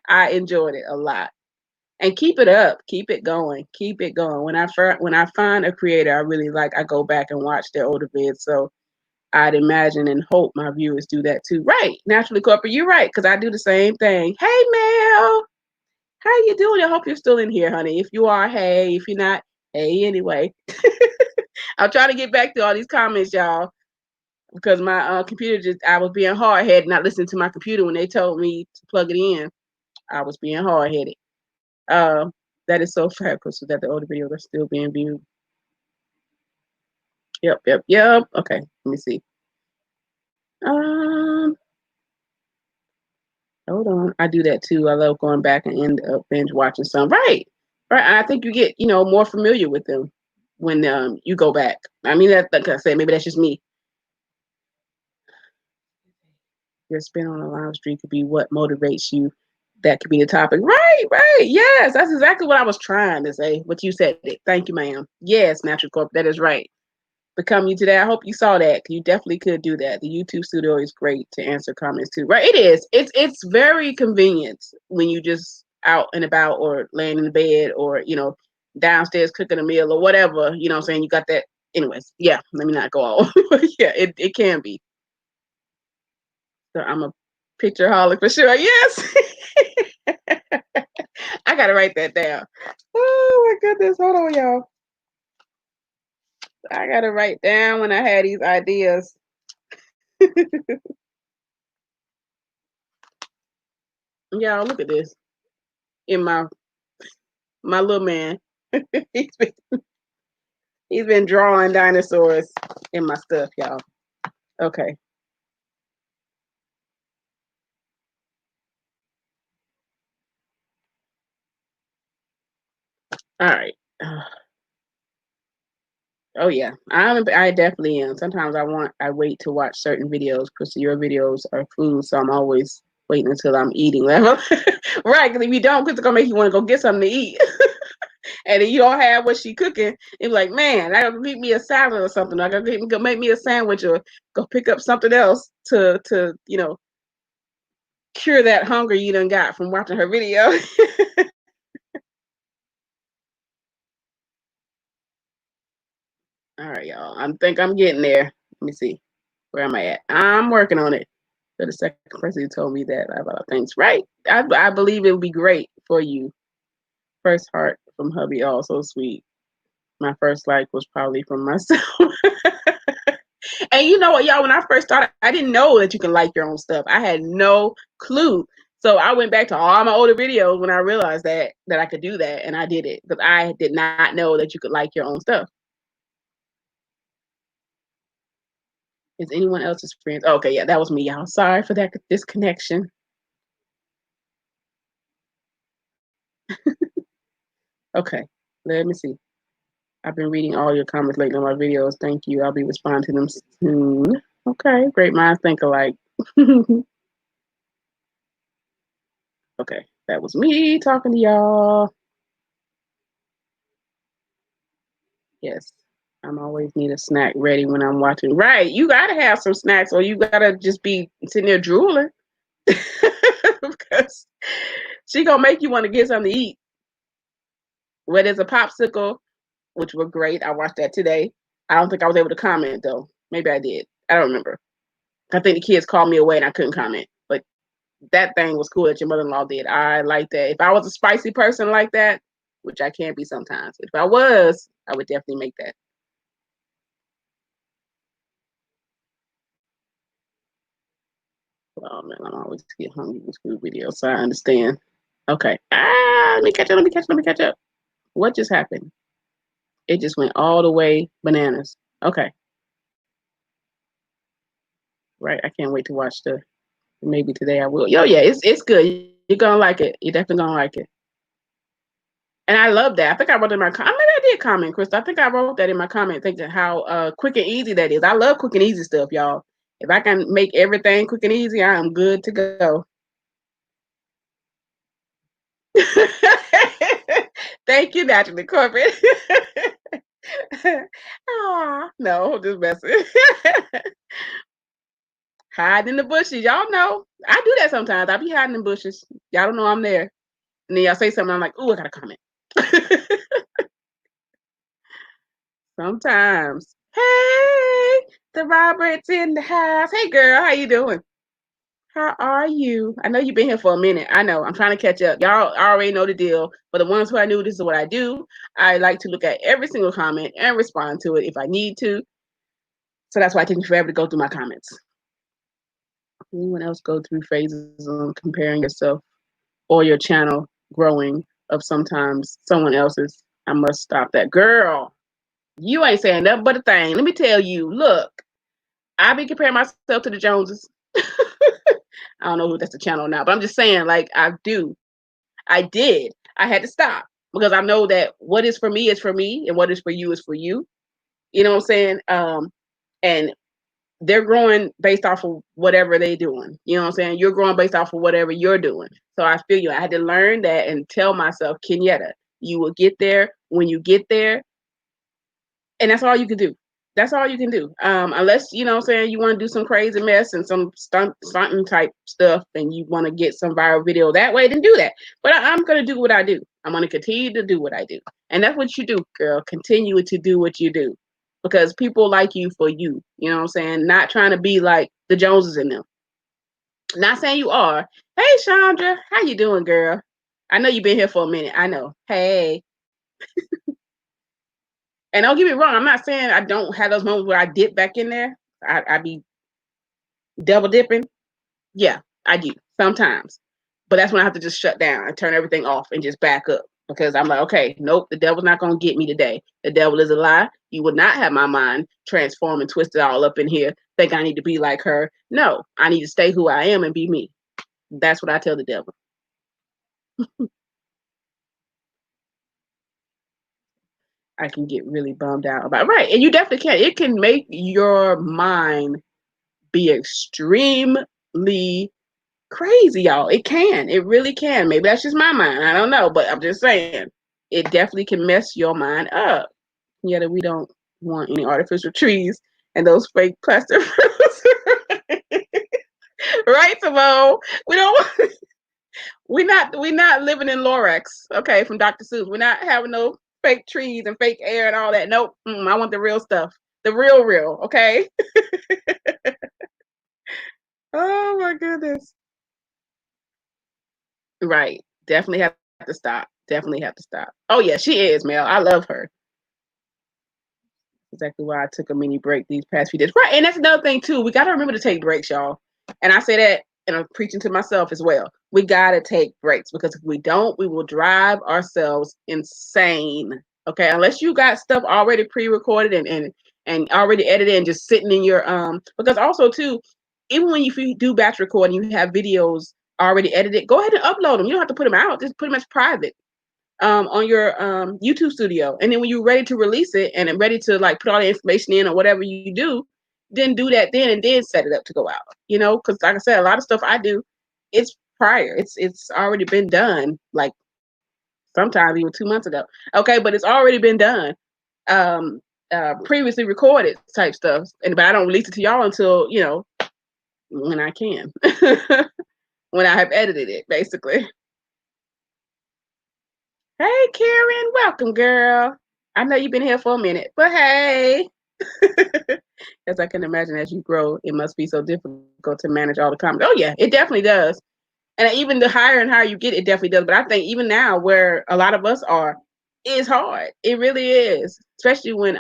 I enjoyed it a lot. And keep it up, keep it going, keep it going. When I find a creator I really like, I go back and watch their older vids. So I'd imagine and hope my viewers do that too. Right, naturally, corporate, you're right, because I do the same thing. Hey, Mel, how you doing? I hope you're still in here, honey. If you are, hey. If you're not, hey, anyway. I'm trying to get back to all these comments, y'all, because my computer I was being hard headed, not listening to my computer when they told me to plug it in. I was being hard headed. Uh, that is so fabulous that the older videos are still being viewed. Yep. Okay, let me see. Um, Hold on. I do that too. I love going back and end up binge watching some. Right. And I think you get more familiar with them when you go back. I mean, like I said, maybe that's just me. Your spin on a live stream could be what motivates you. That could be the topic. Right. Yes, that's exactly what I was trying to say. But you said it. Thank you, ma'am. Yes, Natural Corp. That is right. Become You Today. I hope you saw that. You definitely could do that. The YouTube studio is great to answer comments too. Right. It is. It's very convenient when you just out and about, or laying in the bed, or downstairs cooking a meal or whatever. You know what I'm saying? You got that. Anyways, yeah, let me not go all. Yeah, it can be. So I'm a picture holic for sure. Yes. I gotta write that down. Oh my goodness. Hold on, y'all. I gotta write down when I had these ideas. Y'all, look at this. In my little man. he's been he's been drawing dinosaurs in my stuff, y'all. Okay. All right. Oh yeah, I definitely am. Sometimes I wait to watch certain videos, because your videos are food, so I'm always waiting until I'm eating level. Right, because if you don't, it's gonna make you want to go get something to eat. And if you don't have what she cooking, it's like, man, I gotta make me a salad or something. I gotta go make me a sandwich, or go pick up something else to cure that hunger you done got from watching her video. All right, y'all. I think I'm getting there. Let me see. Where am I at? I'm working on it. So the second person who told me that about things, right? I believe it would be great for you. First heart from hubby, also sweet. My first like was probably from myself. And you know what, y'all? When I first started, I didn't know that you can like your own stuff. I had no clue. So I went back to all my older videos when I realized that I could do that, and I did it, because I did not know that you could like your own stuff. Is anyone else's experience? Oh, okay, yeah, that was me, y'all. Sorry for that disconnection. Okay, let me see. I've been reading all your comments lately on my videos. Thank you. I'll be responding to them soon. Okay, great minds think alike. Okay, that was me talking to y'all. Yes, I'm always need a snack ready when I'm watching. Right, you gotta have some snacks, or you gotta just be sitting there drooling because she gonna make you want to get something to eat. Where there's a popsicle, which were great. I watched that today. I don't think I was able to comment though. Maybe I did. I don't remember. I think the kids called me away and I couldn't comment. But that thing was cool that your mother-in-law did. I like that. If I was a spicy person like that, which I can be sometimes, if I was, I would definitely make that. Oh man, I'm always get hungry with food videos, so I understand. Okay. Let me catch up. Let me catch up. What just happened? It just went all the way bananas. Okay. Right. I can't wait to watch the. Maybe today I will. Yo, yeah, it's good. You're gonna like it. You're definitely gonna like it. And I love that. I think I wrote in my comment. Maybe I did comment, Chris. I think I wrote that in my comment, thinking how quick and easy that is. I love quick and easy stuff, y'all. If I can make everything quick and easy, I am good to go. Thank you, Naturally Corporate. No, just messing. Hiding in the bushes. Y'all know. I do that sometimes. I be hiding in bushes. Y'all don't know I'm there. And then y'all say something, I'm like, ooh, I got a comment. Sometimes. Hey, the Robert's in the house. Hey, girl, how you doing? How are you? I know you've been here for a minute. I know. I'm trying to catch up. Y'all already know the deal. For the ones who are new, this is what I do. I like to look at every single comment and respond to it if I need to. So that's why it takes me forever to go through my comments. Anyone else go through phases on comparing yourself or your channel growing of sometimes someone else's? I must stop that. Girl, you ain't saying nothing but a thing. Let me tell you, look, I be comparing myself to the Joneses. I don't know who that's the channel now, but I'm just saying, like, I do. I did. I had to stop because I know that what is for me is for me, and what is for you is for you. You know what I'm saying? And they're growing based off of whatever they're doing. You know what I'm saying? You're growing based off of whatever you're doing. So I feel you. I had to learn that and tell myself, Kenyatta, you will get there when you get there. And that's all you can do. That's all you can do. Unless, you know what I'm saying, you want to do some crazy mess and some stunting type stuff and you want to get some viral video that way, then do that. But I'm going to do what I do. I'm going to continue to do what I do. And that's what you do, girl. Continue to do what you do. Because people like you for you. You know what I'm saying? Not trying to be like the Joneses in them. Not saying you are. Hey, Chandra. How you doing, girl? I know you've been here for a minute. I know. Hey. And don't get me wrong, I'm not saying I don't have those moments where I dip back in there. I be double dipping. Yeah, I do sometimes. But that's when I have to just shut down and turn everything off and just back up because I'm like, okay, nope, the devil's not going to get me today. The devil is a lie. You would not have my mind transform and twist it all up in here, think I need to be like her. No, I need to stay who I am and be me. That's what I tell the devil. I can get really bummed out about it. Right. And you definitely can. It can make your mind be extremely crazy, y'all. It can. It really can. Maybe that's just my mind. I don't know. But I'm just saying, it definitely can mess your mind up. Yet we don't want any artificial trees and those fake plastic fruits. Right, Simone? We don't we're not living in Lorax, okay, from Dr. Seuss. We're not having no fake trees and fake air and all that. Nope. I want the real stuff. The real, okay? Oh my goodness. Right. Definitely have to stop. Definitely have to stop. Oh yeah, she is, Mel. I love her. Exactly why I took a mini break these past few days. Right. And that's another thing too. We gotta remember to take breaks, y'all. And I say that and I'm preaching to myself as well. We gotta take breaks because if we don't, we will drive ourselves insane. Okay. Unless you got stuff already pre-recorded and already edited and just sitting in your because also too, even when you do batch recording, you have videos already edited, go ahead and upload them. You don't have to put them out, just put them as private. on your YouTube studio. And then when you're ready to release it and ready to like put all the information in or whatever you do, then do that then and then set it up to go out. You know, because like I said, a lot of stuff I do, it's prior. It's already been done, like sometimes even 2 months ago. Okay, but it's already been done. Previously recorded type stuff. But I don't release it to y'all until, you know, when I can. When I have edited it, basically. Hey, Karen, welcome, girl. I know you've been here for a minute, but hey. As I can imagine, as you grow, it must be so difficult to manage all the comments. Oh, yeah, it definitely does. And even the higher and higher you get, it definitely does. But I think even now, where a lot of us are, it's hard. It really is, especially when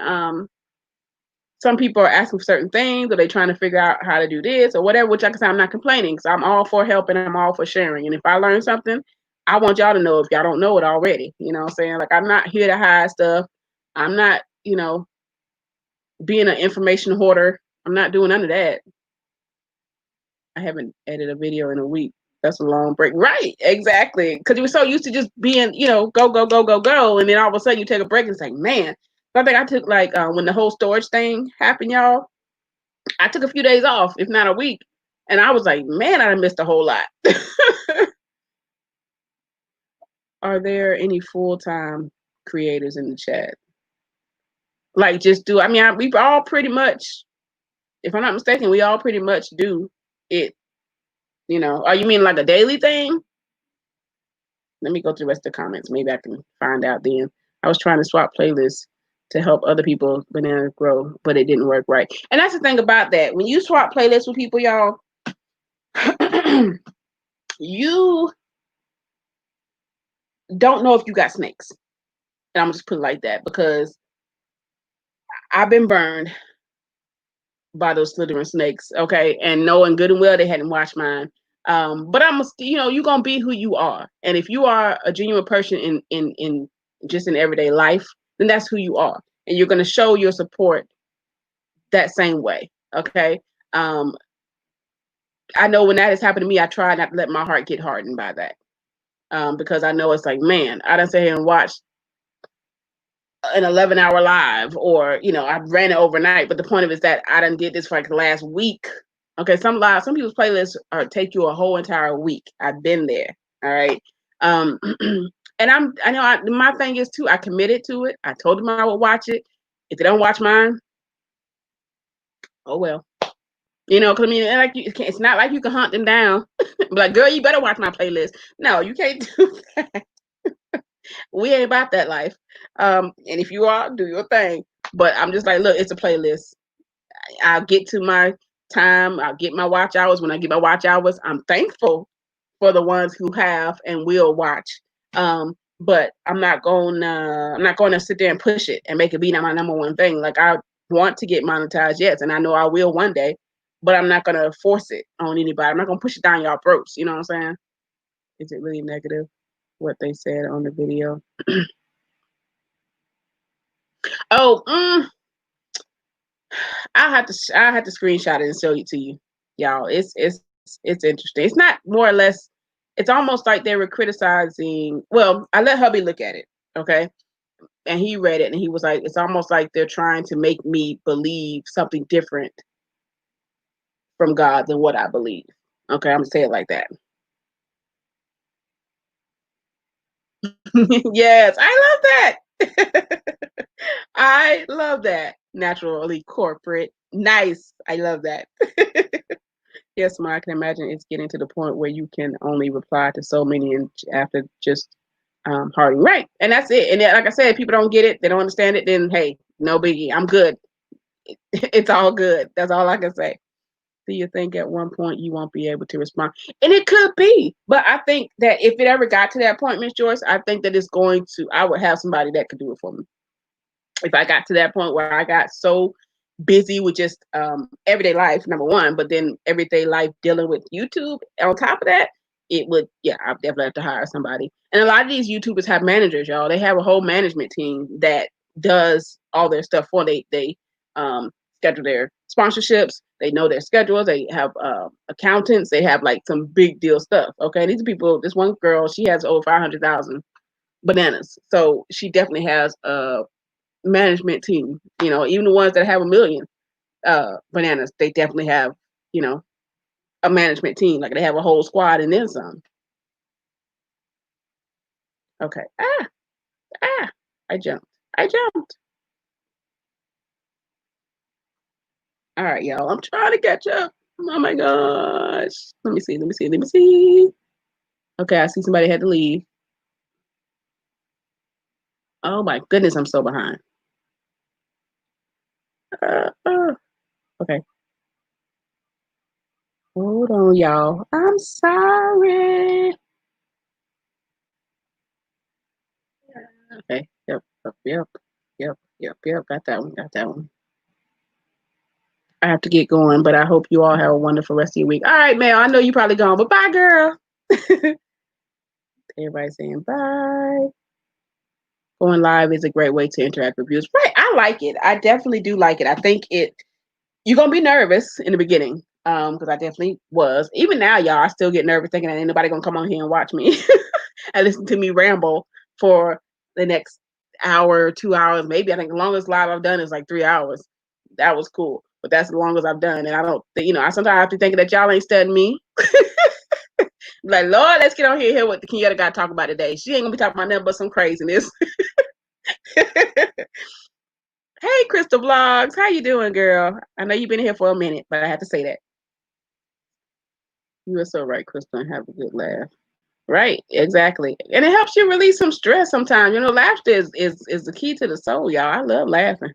some people are asking for certain things, or they're trying to figure out how to do this or whatever. Which, like I said, I'm not complaining, because I'm all for help and I'm all for sharing. And if I learn something, I want y'all to know if y'all don't know it already. You know what I'm saying? Like, I'm not here to hide stuff. I'm not, you know, being an information hoarder. I'm not doing none of that. I haven't edited a video in a week. That's a long break. Right, exactly. Because you were so used to just being, you know, go, go, go, go, go. And then all of a sudden you take a break and it's like, man. So I think I took like, when the whole storage thing happened, y'all, I took a few days off, if not a week. And I was like, man, I missed a whole lot. Are there any full-time creators in the chat? Like, just do, I mean, we've all pretty much, if I'm not mistaken, we all pretty much do it, you know. Oh, you mean like a daily thing? Let me go through the rest of the comments. Maybe I can find out then. I was trying to swap playlists to help other people bananas grow, but it didn't work right. And that's the thing about that. When you swap playlists with people, y'all, you don't know if you got snakes. And I'm just put it like that, because I've been burned by those slithering snakes, okay? And knowing good and well they hadn't watched mine. But you know, you're gonna be who you are. And if you are a genuine person in just in everyday life, then that's who you are. And you're gonna show your support that same way. Okay. I know when that has happened to me, I try not to let my heart get hardened by that. Because I know it's like, man, I done sit here and watched an 11-hour live, or, you know, I ran it overnight. But the point of it is that I done did this for like the last week. Okay, some people's playlists take you a whole entire week. I've been there. All right. And my thing is too, I committed to it. I told them I would watch it. If they don't watch mine, oh well. You know, because I mean, like, it's not like you can hunt them down. Be like, girl, you better watch my playlist. No, you can't do that. We ain't about that life. And if you are, do your thing. But I'm just like, look, it's a playlist. I'll get to my time. I'll get my watch hours. When I get my watch hours, I'm thankful for the ones who have and will watch. But I'm not going to sit there and push it and make it be my number one thing. Like, I want to get monetized, yes, and I know I will one day. But I'm not gonna force it on anybody. I'm not gonna push it down y'all throats. You know what I'm saying? Is it really negative what they said on the video? Oh, I had to screenshot it and show it to you, y'all. It's interesting. It's not, more or less. It's almost like they were criticizing. Well, I let hubby look at it, okay, and he read it and he was like, it's almost like they're trying to make me believe something different from God than what I believe. Okay, I'm gonna say it like that. Yes, I love that. I love that. Naturally corporate. Nice. I love that. Yes, Ma, I can imagine it's getting to the point where you can only reply to so many and after just hearting. Right. And that's it. And like I said, if people don't get it, they don't understand it, then hey, no biggie. I'm good. It's all good. That's all I can say. Do you think at one point you won't be able to respond? And it could be, but I think that if it ever got to that point, Miss Joyce, I think that I would have somebody that could do it for me. If I got to that point where I got so busy with just everyday life, number one, but then everyday life dealing with YouTube on top of that, it would, yeah, I'd definitely have to hire somebody. And a lot of these YouTubers have managers, y'all. They have a whole management team that does all their stuff for them. They schedule their sponsorships. They know their schedules. They have accountants. They have like some big deal stuff. Okay, these people. This one girl, she has over 500,000 bananas. So she definitely has a management team. You know, even the ones that have 1 million bananas, they definitely have, you know, a management team. Like they have a whole squad and then some. Okay. I jumped. I jumped. All right, y'all. I'm trying to catch up. Oh my gosh. Let me see. Let me see. Let me see. Okay, I see somebody had to leave. Oh my goodness, I'm so behind. Okay. Hold on, y'all. I'm sorry. Okay. Yep. Got that one. Got that one. I have to get going, but I hope you all have a wonderful rest of your week. All right, Mel. I know you probably gone, but bye, girl. Everybody saying bye. Going live is a great way to interact with viewers. Right. I like it. I definitely do like it. I think you're gonna be nervous in the beginning. Because I definitely was. Even now, y'all, I still get nervous thinking that ain't nobody gonna come on here and watch me and listen to me ramble for the next hour, 2 hours, maybe. I think the longest live I've done is like 3 hours. That was cool. But that's the longest I've done. And I don't I sometimes have to think that y'all ain't studying me. Like, Lord, let's get on here and hear what the Kenyatta got to talk about today. She ain't gonna be talking about nothing but some craziness. Hey, Crystal Vlogs, how you doing, girl? I know you've been here for a minute, but I have to say that. You are so right, Crystal, and have a good laugh. Right, exactly. And it helps you release some stress sometimes. You know, laughter is the key to the soul, y'all. I love laughing.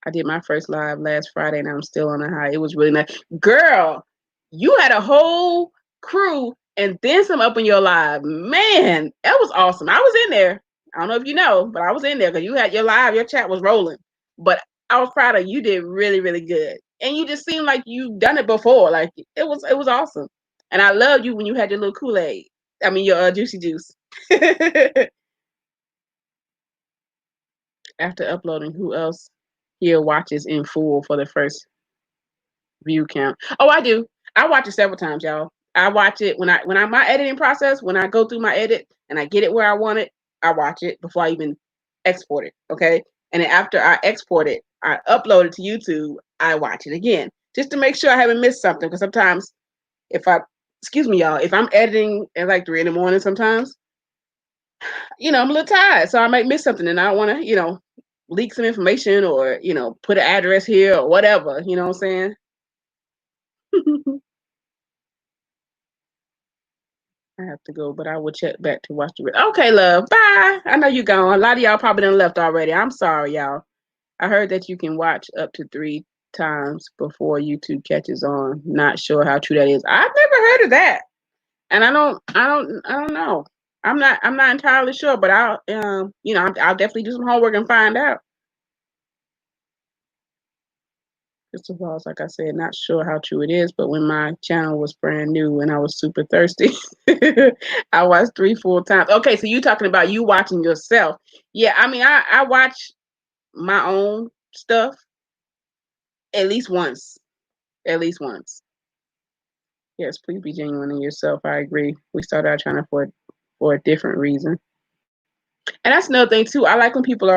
I did my first live last Friday and I'm still on a high. It was really nice. Girl, you had a whole crew and then some up in your live. Man, that was awesome. I was in there. I don't know if you know, but I was in there because you had your live, your chat was rolling. But I was proud of you. Did really, really good. And you just seemed like you've done it before. Like it was awesome. And I loved you when you had your little Kool-Aid. I mean your juicy juice. After uploading, who else here watches in full for the first view count? Oh, I do. I watch it several times, y'all. I watch it when I'm my editing process, when I go through my edit and I get it where I want it, I watch it before I even export it. Okay. And then after I export it, I upload it to YouTube, I watch it again. Just to make sure I haven't missed something. Because sometimes excuse me, y'all, if I'm editing at like 3 a.m. sometimes, I'm a little tired. So I might miss something and I don't want to, leak some information or, put an address here or whatever. You know what I'm saying? I have to go, but I will check back to watch the. Okay, love. Bye. I know you're gone. A lot of y'all probably done left already. I'm sorry, y'all. I heard that you can watch up to 3 times before YouTube catches on. Not sure how true that is. I've never heard of that, and I don't know. I'm not entirely sure, but I'll definitely do some homework and find out. First of all, like I said, not sure how true it is, but when my channel was brand new and I was super thirsty, I watched 3 full times. Okay, so you talking about you watching yourself. Yeah, I mean, I watch my own stuff at least once. At least once. Yes, please be genuine in yourself. I agree. We started our channel for a different reason. And that's another thing too. I like when people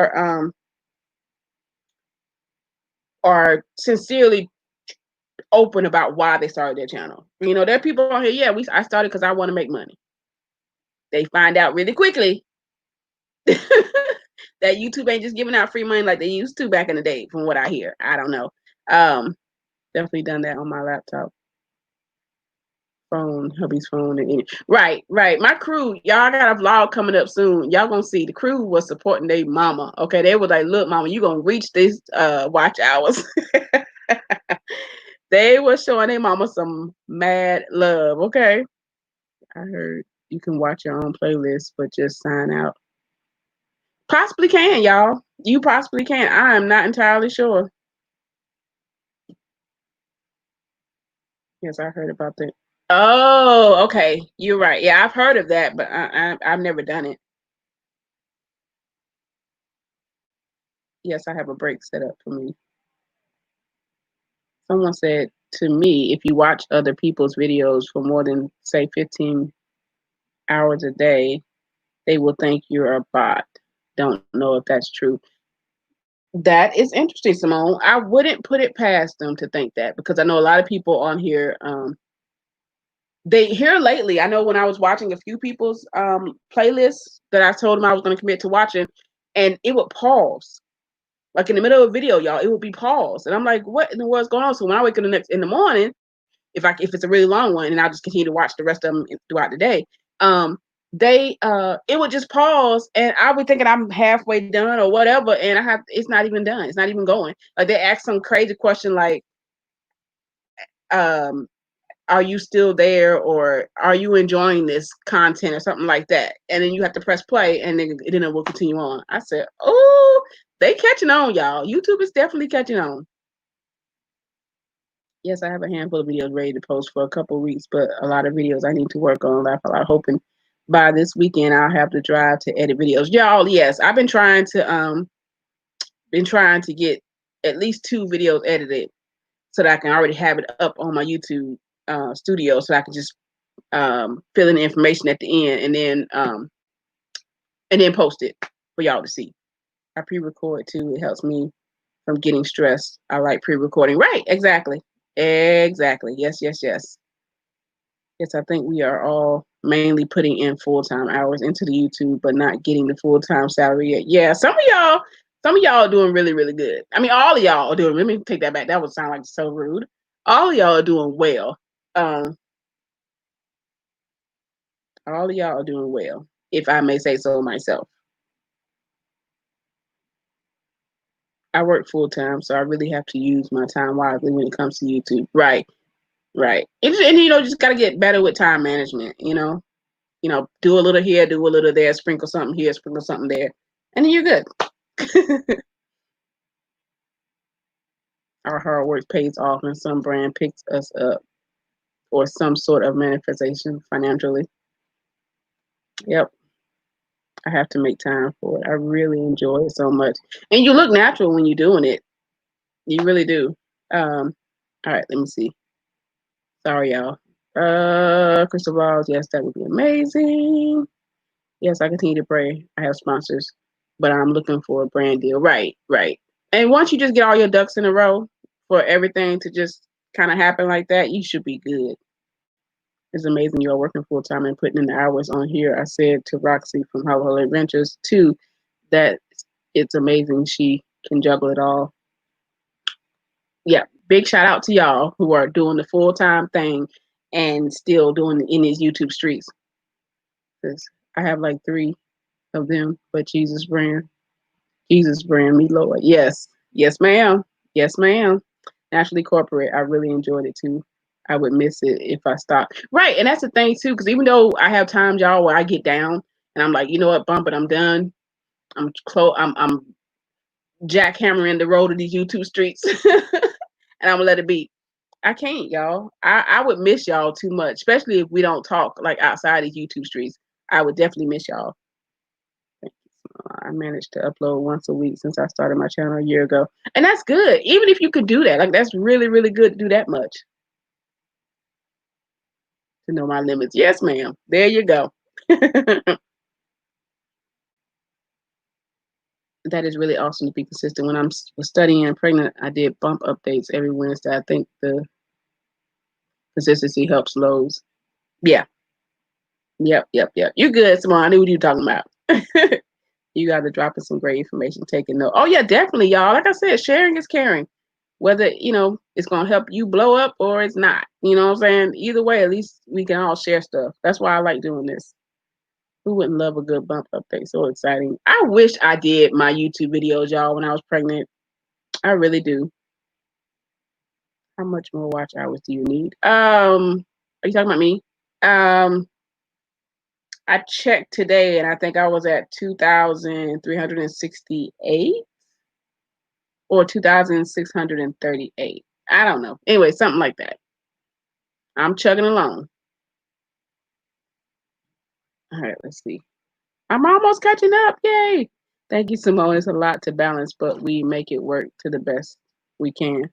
are sincerely open about why they started their channel. There are people on here, yeah, I started because I want to make money. They find out really quickly that YouTube ain't just giving out free money like they used to back in the day, from what I hear. I don't know. Definitely done that on my laptop. Phone, hubby's phone. Right. My crew, y'all got a vlog coming up soon. Y'all gonna see the crew was supporting their mama. Okay, they were like, look, mama, you gonna reach this watch hours. They were showing their mama some mad love. Okay. I heard you can watch your own playlist, but just sign out. Possibly can, y'all. You possibly can. I am not entirely sure. Yes, I heard about that. Oh, okay. You're right. Yeah, I've heard of that, but I've never done it. Yes, I have a break set up for me. Someone said to me, if you watch other people's videos for more than, say, 15 hours a day, they will think you're a bot. Don't know if that's true. That is interesting, Simone. I wouldn't put it past them to think that, because I know a lot of people on here, they here lately, I know when I was watching a few people's playlists that I told them I was going to commit to watching, and it would pause. Like in the middle of a video, y'all, it would be paused. And I'm like, what in the world's going on? So when I wake up in the morning, if it's a really long one, and I'll just continue to watch the rest of them throughout the day, it would just pause, and I'll be thinking I'm halfway done or whatever, and it's not even done. It's not even going. Like they ask some crazy question like, are you still there, or are you enjoying this content, or something like that, and then you have to press play, and then it will continue on. I said, oh, they catching on, y'all. YouTube is definitely catching on. Yes, I have a handful of videos ready to post for a couple of weeks, but a lot of videos I need to work on. I'm hoping by this weekend I'll have the drive to edit videos. Y'all, yes, I've been trying to get at least 2 videos edited so that I can already have it up on my YouTube studio, so I can just fill in the information at the end, and then post it for y'all to see. I pre-record too. It helps me from getting stressed. I like pre-recording. Right, exactly. Exactly. Yes, yes, yes. Yes, I think we are all mainly putting in full-time hours into the YouTube, but not getting the full-time salary yet. Yeah, some of y'all are doing really, really good. I mean, all of y'all are doing. Let me take that back. That would sound like so rude. All of y'all are doing well. All of y'all are doing well, if I may say so myself. I work full-time, so I really have to use my time wisely when it comes to YouTube. Right, right. And just gotta get better with time management. Do a little here, do a little there, sprinkle something here, sprinkle something there, and then you're good. Our hard work pays off, and some brand picks us up, or some sort of manifestation financially. Yep, I have to make time for it. I really enjoy it so much, and you look natural when you're doing it. You really do. All right, let me see. Sorry, y'all. Crystal balls. Yes, that would be amazing. Yes, I continue to pray. I have sponsors, but I'm looking for a brand deal. Right, right. And once you just get all your ducks in a row for everything to just kind of happen like that, you should be good. It's amazing you are working full time and putting in the hours on here. I said to Roxy from Hello Adventures too that it's amazing she can juggle it all. Yeah, big shout out to y'all who are doing the full time thing and still doing it in these YouTube streets. Because I have like 3 of them, but Jesus brand, me Lord. Yes, yes, ma'am, yes, ma'am. Naturally corporate. I really enjoyed it too. I would miss it if I stopped. Right, and that's the thing too, because even though I have times, y'all, where I get down and I'm like, you know what, bump it, I'm done. I'm jackhammering the road of these YouTube streets, and I'm gonna let it be. I can't, y'all. I would miss y'all too much, especially if we don't talk like outside these YouTube streets. I would definitely miss y'all. I managed to upload once a week since I started my channel a year ago. And that's good. Even if you could do that, like that's really, really good to do that much. To know my limits. Yes, ma'am. There you go. That is really awesome to be consistent. When I was studying and pregnant, I did bump updates every Wednesday. I think the consistency helps loads. Yeah. Yep, yep, yep. You're good, Simone. I knew what you were talking about. You got to drop in some great information, taking note. Oh, yeah, definitely, y'all. Like I said, sharing is caring. Whether, it's going to help you blow up or it's not. You know what I'm saying? Either way, at least we can all share stuff. That's why I like doing this. Who wouldn't love a good bump update? So exciting. I wish I did my YouTube videos, y'all, when I was pregnant. I really do. How much more watch hours do you need? Are you talking about me? I checked today and I think I was at 2,368 or 2,638. I don't know. Anyway, something like that. I'm chugging along. All right, let's see. I'm almost catching up. Yay. Thank you, Simone. It's a lot to balance, but we make it work to the best we can.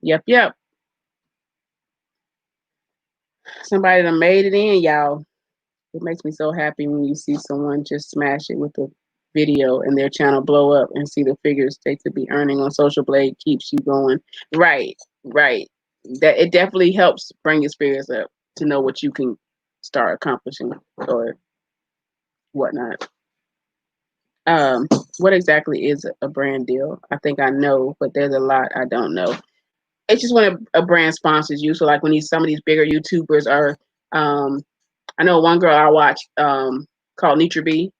Yep, yep. Somebody done made it in, y'all. It makes me so happy when you see someone just smash it with a video and their channel blow up and see the figures they could be earning on Social Blade keeps you going. Right, right. That it definitely helps bring your spirits up to know what you can start accomplishing or whatnot. What exactly is a brand deal? I think I know, but there's a lot I don't know. It's just when a brand sponsors you. So like when some of these bigger YouTubers are, I know one girl I watch called Nitra B.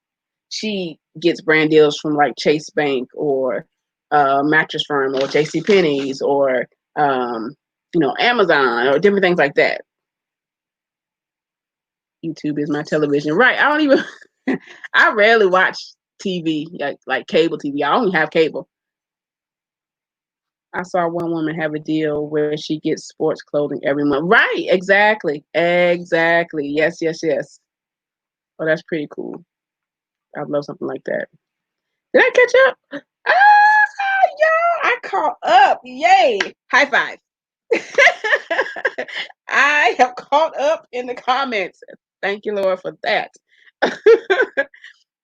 She gets brand deals from like Chase Bank or Mattress Firm or JC Penney's or Amazon or different things like that. YouTube is my television. Right. I don't even I rarely watch TV, like cable TV. I only have cable. I saw one woman have a deal where she gets sports clothing every month. Right, exactly. Exactly. Yes, yes, yes. Oh, that's pretty cool. I'd love something like that. Did I catch up? Ah, y'all, I caught up. Yay. High five. I have caught up in the comments. Thank you, Lord, for that.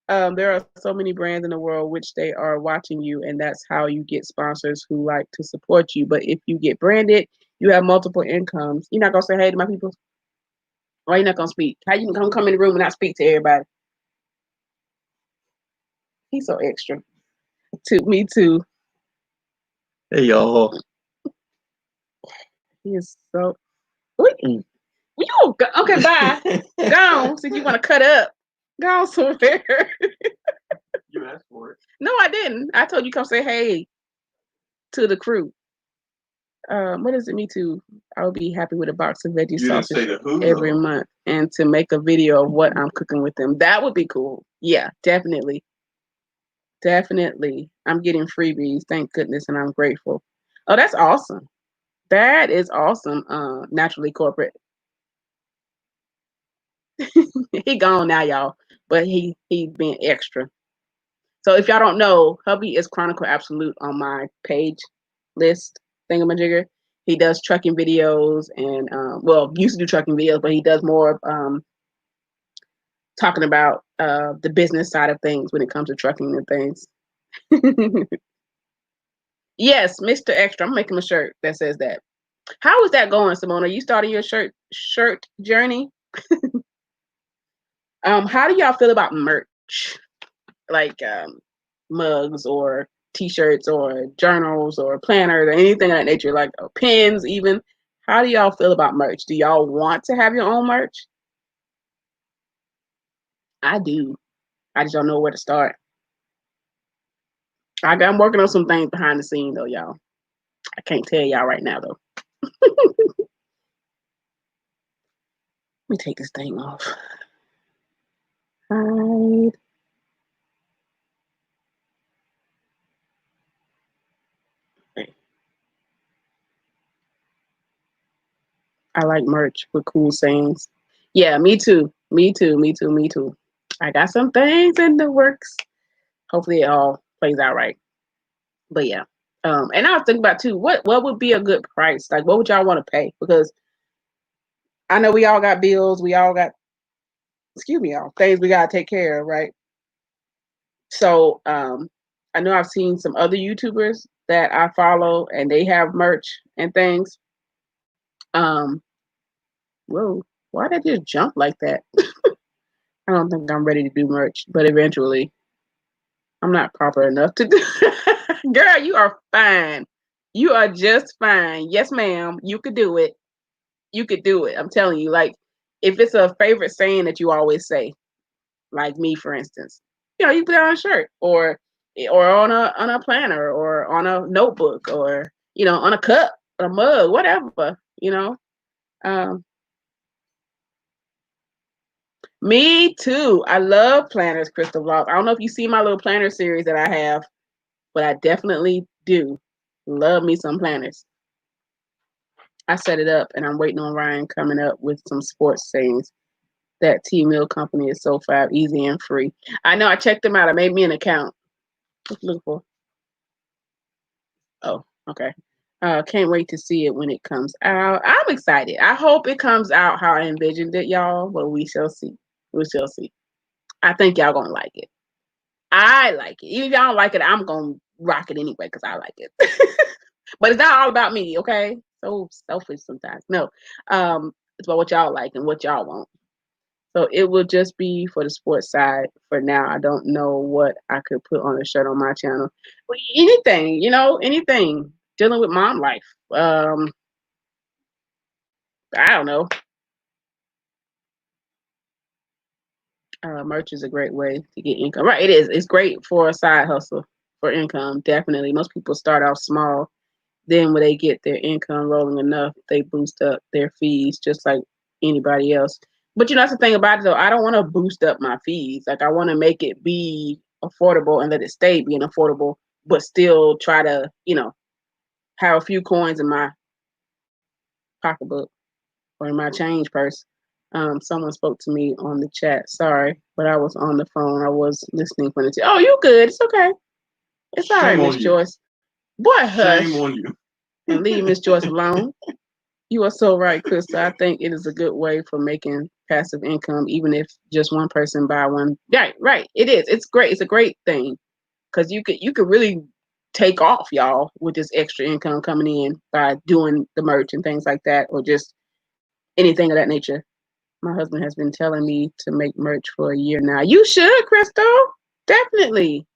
There are so many brands in the world which they are watching you, and that's how you get sponsors who like to support you. But if you get branded, you have multiple incomes. You're not gonna say hey to my people, or you're not gonna speak. How you can come in the room and not speak to everybody? He's so extra. Me too. Hey y'all. He is so. Okay, bye. Go since you want to cut up. Go somewhere. You asked for it. No, I didn't. I told you come say hey to the crew. What is it? Me too. I would be happy with a box of veggie sausage every month, and to make a video of what I'm cooking with them. That would be cool. Yeah, definitely, definitely. I'm getting freebies, thank goodness, and I'm grateful. Oh, that's awesome. That is awesome. Naturally corporate. He gone now, y'all, but he's being extra. So if y'all don't know, hubby is Chronicle Absolute on my page list thingamajigger. He does trucking videos and used to do trucking videos, but he does more talking about the business side of things when it comes to trucking and things. Yes, Mr. Extra. I'm making a shirt that says that. How is that going, Simone? Are you starting your shirt journey? How do y'all feel about merch? Like mugs or t-shirts or journals or planners or anything of that nature, like pins even. How do y'all feel about merch? Do y'all want to have your own merch? I do. I just don't know where to start. I'm working on some things behind the scene though, y'all. I can't tell y'all right now though. Let me take this thing off. Hide. Okay. I like merch with cool sayings. Yeah, me too. Me too. Me too. Me too. I got some things in the works. Hopefully it all plays out right. But yeah. And I was thinking about too, what would be a good price? Like what would y'all want to pay? Because I know we all got bills, we all got y'all, things we gotta take care of, right? So I know I've seen some other YouTubers that I follow and they have merch and things. Whoa, why did I just jump like that? I don't think I'm ready to do merch, but eventually I'm not proper enough to do. Girl, you are fine. You are just fine. Yes, ma'am. You could do it. You could do it. I'm telling you. Like, if it's a favorite saying that you always say, like me, for instance, you put it on a shirt or on a planner or on a notebook or on a cup, a mug, whatever. Um, Me too. I love planners, Crystal Block. I don't know if you see my little planner series that I have, but I definitely do love me some planners. I set it up and I'm waiting on Ryan coming up with some sports sayings. That T-Mill company is so fab, easy and free. I know, I checked them out. I made me an account. What you looking for? Oh, okay. Can't wait to see it when it comes out. I'm excited. I hope it comes out how I envisioned it, y'all, but we shall see. We shall see. I think y'all gonna like it. I like it. Even if y'all don't like it, I'm gonna rock it anyway because I like it. But it's not all about me, okay? So selfish sometimes. No, it's about what y'all like and what y'all want. So it will just be for the sports side for now. I don't know what I could put on a shirt on my channel. But anything, anything dealing with mom life. I don't know. Merch is a great way to get income. Right, it is. It's great for a side hustle for income. Definitely. Most people start off small. Then when they get their income rolling enough, they boost up their fees just like anybody else. But that's the thing about it though. I don't want to boost up my fees. Like I want to make it be affordable and let it stay being affordable, but still try to, have a few coins in my pocketbook or in my change purse. Someone spoke to me on the chat. Sorry, but I was on the phone. I was listening for the chat. Oh, you good? It's okay. It's all right, Miss Joyce. Boy, hush. Shame on you. And leave Miss Joyce alone. You are so right, Krista. I think it is a good way for making passive income, even if just one person buy one. Right. It is. It's great. It's a great thing because you could really take off, y'all, with this extra income coming in by doing the merch and things like that, or just anything of that nature. My husband has been telling me to make merch for a year now. You should, Crystal. Definitely.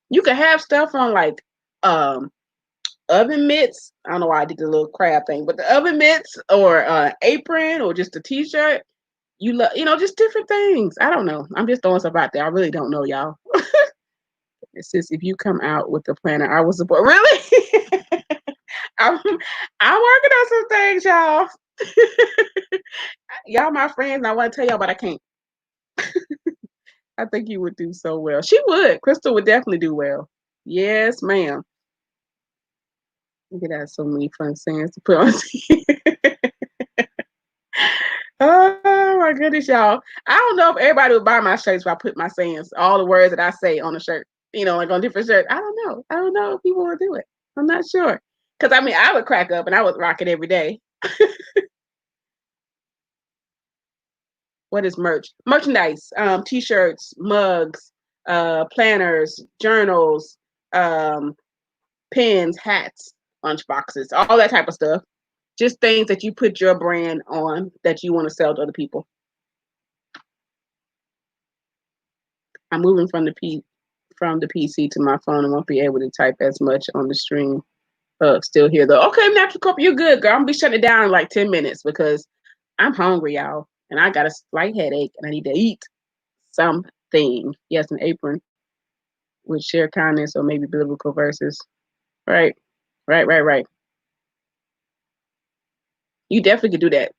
You could have stuff on like oven mitts. I don't know why I did the little crab thing, but the oven mitts or apron or just a t-shirt. You love, just different things. I don't know. I'm just throwing stuff out there. I really don't know, y'all. It says if you come out with the planner, I will support. Really? I'm working on some things, y'all. Y'all my friends, and I want to tell y'all, but I can't. I think you would do so well. She would. Crystal would definitely do well. Yes, ma'am. Look at that. So many fun sayings to put on. Oh my goodness, y'all. I don't know if everybody would buy my shirts if I put my sayings, all the words that I say on a shirt, like on different shirts. I don't know. I don't know if people would do it. I'm not sure. Because I would crack up and I would rock it every day. What is merch? Merchandise, t-shirts, mugs, planners, journals, pens, hats, lunchboxes, all that type of stuff. Just things that you put your brand on that you want to sell to other people. I'm moving from the PC to my phone and won't be able to type as much on the stream. Still here though. Okay, natural cup, you're good, girl. I'm gonna be shutting it down in like 10 minutes because I'm hungry, y'all, and I got a slight headache and I need to eat something. Yes, an apron with share kindness or maybe biblical verses. Right. You definitely could do that,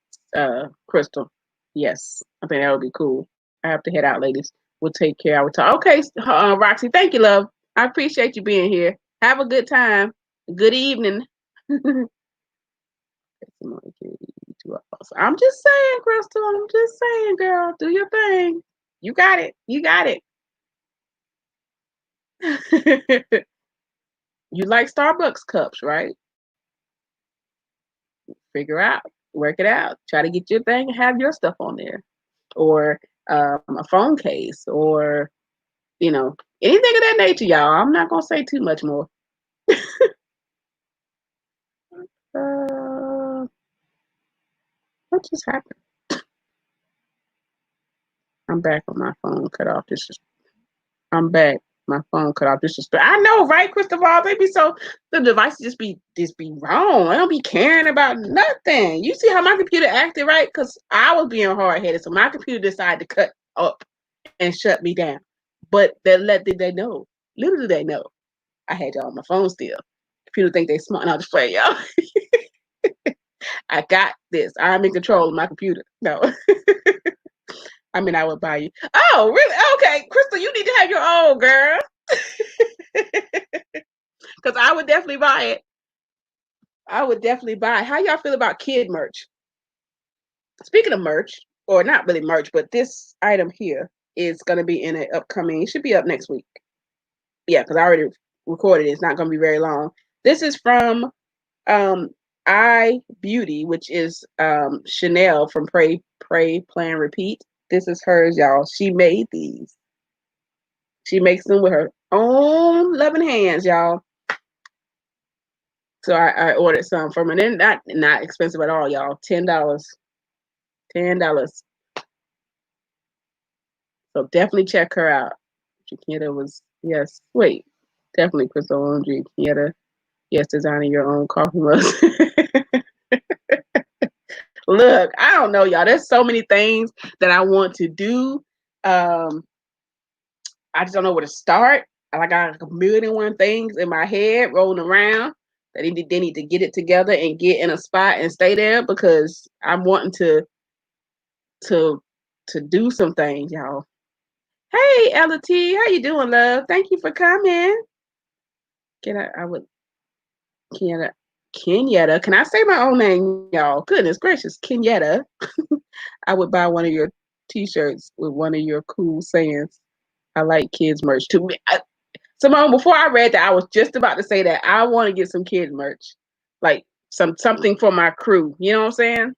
Crystal. Yes, I think that would be cool. I have to head out, ladies. We'll take care. I will talk. Okay, Roxy, thank you, love. I appreciate you being here. Have a good time. Good evening. I'm just saying, Crystal. I'm just saying, girl. Do your thing. You got it. You got it. You like Starbucks cups, right? Figure out, work it out. Try to get your thing and have your stuff on there. Or a phone case or, anything of that nature, y'all. I'm not going to say too much more. What just happened? I'm back on my phone cut off. I'm back. My phone cut off. Disrespect. I know, right, Christopher? They be so the devices just be wrong. I don't be caring about nothing. You see how my computer acted, right? Because I was being hard headed, so my computer decided to cut up and shut me down. But they know. Little do they know, I had y'all on my phone still. Computer think they smart enough to play, y'all. I got this. I'm in control of my computer. No. I would buy you. Oh, really? Okay, Crystal, you need to have your own, girl. Because I would definitely buy it. I would definitely buy it. How y'all feel about kid merch? Speaking of merch, or not really merch, but this item here is going to be in an upcoming, it should be up next week. Yeah, because I already recorded it. It's not going to be very long. This is from I Beauty, which is Chanel from Pray, Plan, Repeat. This is hers, y'all. She made these. She makes them with her own loving hands, y'all. So I ordered some from her. And not expensive at all, y'all. $10. $10. So definitely check her out. Chiquita was, yes, wait. Definitely Crystal Laundry. Chiquita, yes, designing your own coffee mugs. Look, I don't know, y'all. There's so many things that I want to do. I just don't know where to start. I got a million and one things in my head rolling around. They need to get it together and get in a spot and stay there because I'm wanting to do some things, y'all. Hey, Ella T, how you doing, love? Thank you for coming. Kenyetta. Can I say my own name, y'all? Goodness gracious, Kenyetta. I would buy one of your t-shirts with one of your cool sayings. I like kids merch too. Simone, before I read that, I was just about to say that I want to get some kids merch, like something for my crew. You know what I'm saying?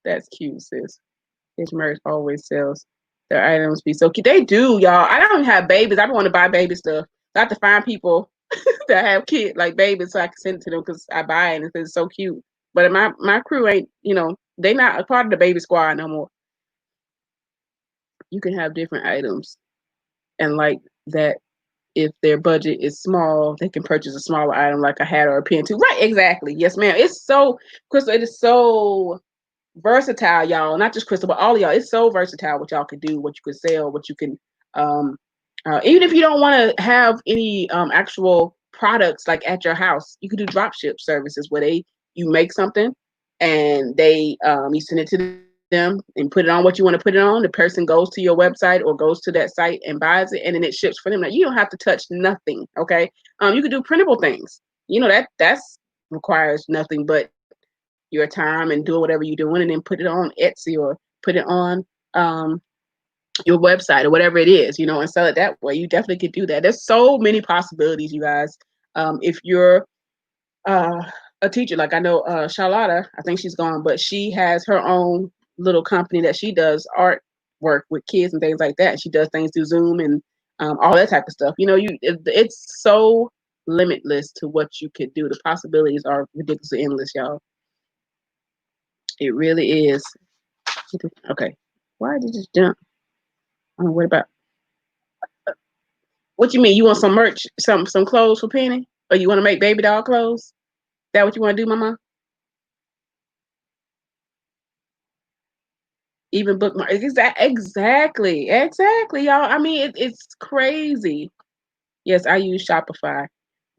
That's cute, sis. Kids merch always sells. Their items be so cute. They do, y'all. I don't have babies. I don't want to buy baby stuff. I have to find people that have kids like babies so I can send it to them because I buy it and it's so cute. But my crew ain't, they not a part of the baby squad no more. You can have different items and like that. If their budget is small, they can purchase a smaller item like a hat or a pen too. Right, exactly. Yes, ma'am. It's so, Crystal, it is so versatile, y'all. Not just Crystal, but all of y'all. It's so versatile what y'all can do, what you can sell, what you can, even if you don't want to have any actual products like at your house, you can do drop ship services where you make something and you send it to them and put it on what you want to put it on. The person goes to your website or goes to that site and buys it, and then it ships for them. Now you don't have to touch nothing. Okay, you can do printable things. That's requires nothing but your time and doing whatever you're doing, and then put it on Etsy or put it on your website or whatever it is, and sell it that way. You definitely could do that. There's so many possibilities, you guys. If you're a teacher, like I know Charlotta, I think she's gone, but she has her own little company that she does art work with kids and things like that. She does things through Zoom and all that type of stuff. It's so limitless to what you could do. The possibilities are ridiculously endless, y'all. It really is. Okay, why did you just jump? What about? What you mean? You want some merch, some clothes for Penny, or you want to make baby doll clothes? Is that what you want to do, Mama? Even bookmark. Exactly, y'all. I mean, it's crazy. Yes, I use Shopify.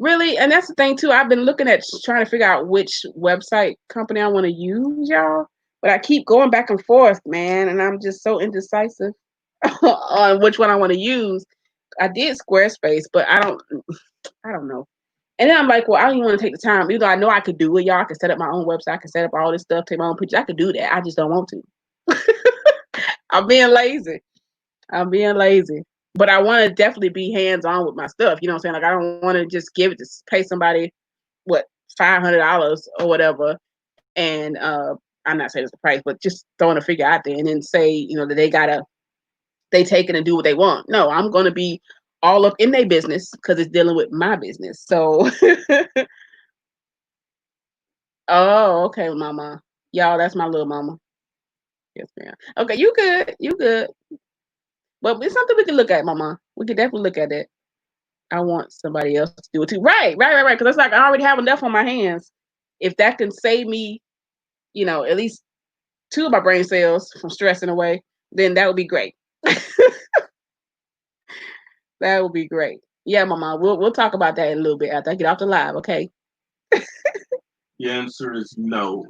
Really, and that's the thing too. I've been looking at trying to figure out which website company I want to use, y'all. But I keep going back and forth, man, and I'm just so indecisive on which one I want to use. I did Squarespace, but I don't know. And then I'm like, well, I don't even want to take the time. Even though I know I could do it, y'all. I could set up my own website. I could set up all this stuff, take my own pictures. I could do that. I just don't want to. I'm being lazy. But I want to definitely be hands-on with my stuff. You know what I'm saying? Like, I don't want to just give it to pay somebody, what, $500 or whatever. And I'm not saying it's the price, but just throwing a figure out there and then say, that they take it and do what they want. No, I'm going to be all up in their business because it's dealing with my business. So, oh, okay, Mama. Y'all, that's my little mama. Yes, ma'am. Okay, you good. You good. But it's something we can look at, Mama. We can definitely look at it. I want somebody else to do it too. Right. Because it's like I already have enough on my hands. If that can save me, at least 2 of my brain cells from stressing away, then that would be great. That would be great. Yeah, Mama. We'll talk about that in a little bit after I get off the live. Okay. The answer is no.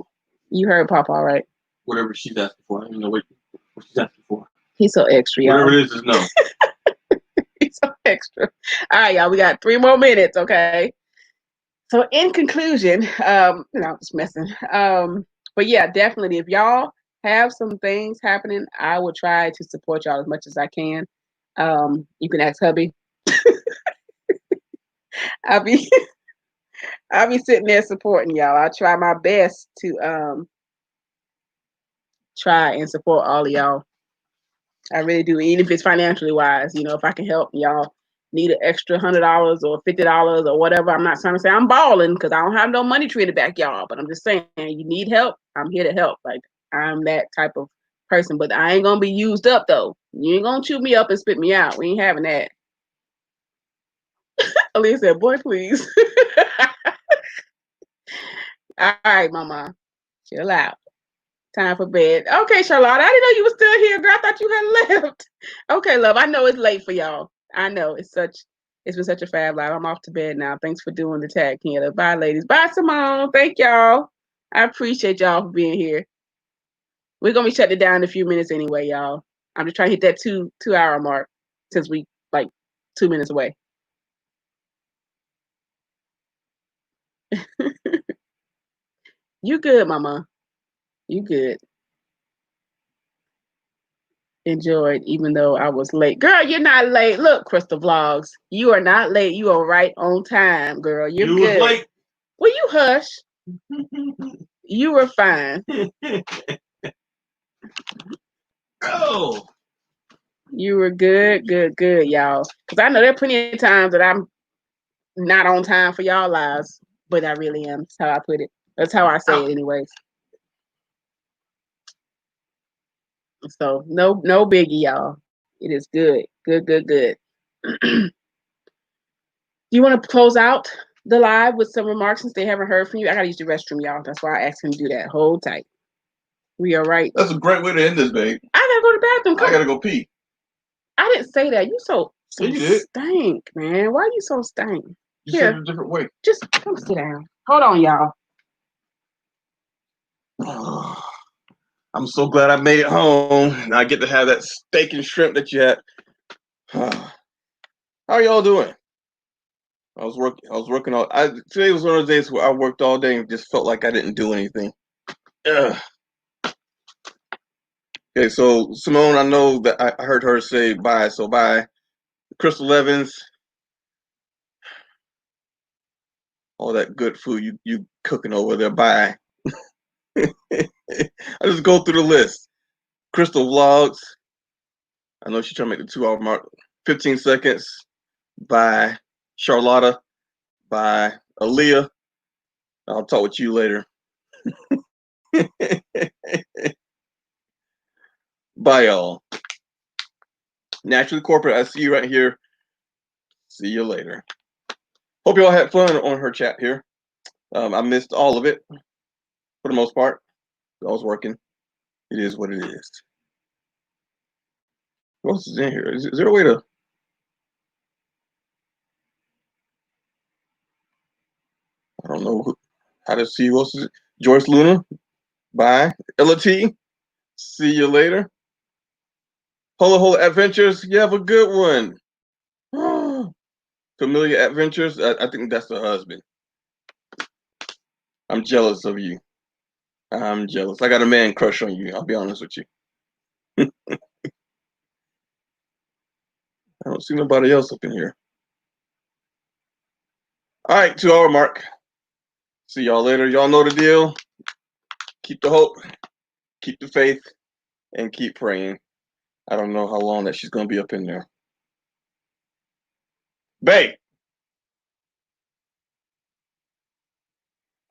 You heard Papa, all right? Whatever she's asking for, I don't know what she's asking for. He's so extra, y'all. Whatever it is no. He's so extra. All right, y'all. We got 3 more minutes. Okay. So in conclusion, just messing. But yeah, definitely, if y'all have some things happening, I will try to support y'all as much as I can. You can ask hubby. I'll be sitting there supporting y'all. I'll try my best to try and support all of y'all I really do. Even if it's financially wise, you know, if I can help y'all need an extra $100 or $50 or whatever. I'm not trying to say I'm balling because I don't have no money tree in the backyard, but I'm just saying you need help. I'm here to help. Like I'm that type of person, but I ain't gonna be used up though. You ain't gonna chew me up and spit me out. We ain't having that. Aaliyah said, boy, please. All right, mama. Chill out. Time for bed. Okay, Charlotte. I didn't know you were still here, girl. I thought you had left. Okay, love. I know it's late for y'all. I know it's been such a fab life. I'm off to bed now. Thanks for doing the tag, Canada. Bye, ladies. Bye, Simone. Thank y'all. I appreciate y'all for being here. We're gonna be shutting it down in a few minutes anyway, y'all. I'm just trying to hit that two-hour mark since we like 2 minutes away. You good, mama. You good. Enjoyed, even though I was late. Girl, you're not late. Look, Crystal Vlogs. You are not late. You are right on time, girl. You're You good. was late. Will you hush? You were fine. Oh. You were good, y'all. Because I know there are plenty of times that I'm not on time for y'all lives, but I really am. That's how I put it. That's how I say it anyways. So no biggie, y'all. It is good. Good. Do you want to close out the live with some remarks since they haven't heard from you? I gotta use the restroom, y'all. That's why I asked him to do that. Hold tight. We are right. That's a great way to end this, babe. I gotta go to the bathroom. I gotta go pee. I didn't say that. You so stank, man. Why are you so stank? You said it a different way. Just come sit down. Hold on, y'all. I'm so glad I made it home and I get to have that steak and shrimp that you had. How y'all doing? I was working all. Today was one of those days where I worked all day and just felt like I didn't do anything. Ugh. Okay, so Simone, I know that I heard her say bye. So bye, Crystal Evans. All that good food you cooking over there. Bye. I just go through the list. Crystal Vlogs. I know she's trying to make the 2-hour mark. 15 seconds. Bye. Charlotta. Bye. Aaliyah. I'll talk with you later. Bye, y'all. Naturally Corporate, I see you right here. See you later. Hope you all had fun on her chat here. I missed all of it for the most part. I was working. It is what it is. What else is in here? Is there a way to... I don't know how to see who else is it. Joyce Luna. Bye. Ella T. See you later. Hola Adventures. You have a good one. Familiar Adventures. I think that's the husband. I'm jealous of you. I'm jealous. I got a man crush on you. I'll be honest with you. I don't see nobody else up in here. All right, 2-hour mark. See y'all later. Y'all know the deal. Keep the hope, keep the faith, and keep praying. I don't know how long that she's going to be up in there. Babe,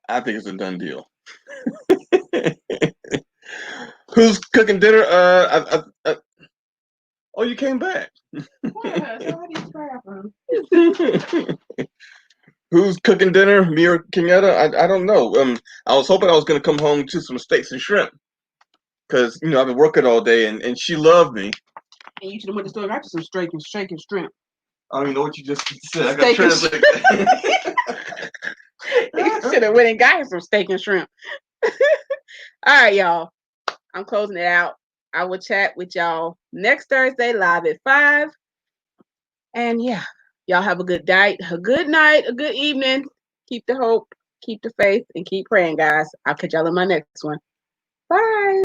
I think it's a done deal. Who's cooking dinner? Oh, you came back. Who's cooking dinner? Me or Kenyatta? I don't know. I was hoping I was going to come home to some steaks and shrimp. Because, I've been working all day and she loved me. And you should have went to the store and got you some steak and shrimp. I don't even know what you just said. I got to translate. You should have went and got some steak and shrimp. All right, y'all. I'm closing it out. I will chat with y'all next Thursday live at 5. And yeah, y'all have a good night, a good evening. Keep the hope, keep the faith, and keep praying, guys. I'll catch y'all in my next one. Bye.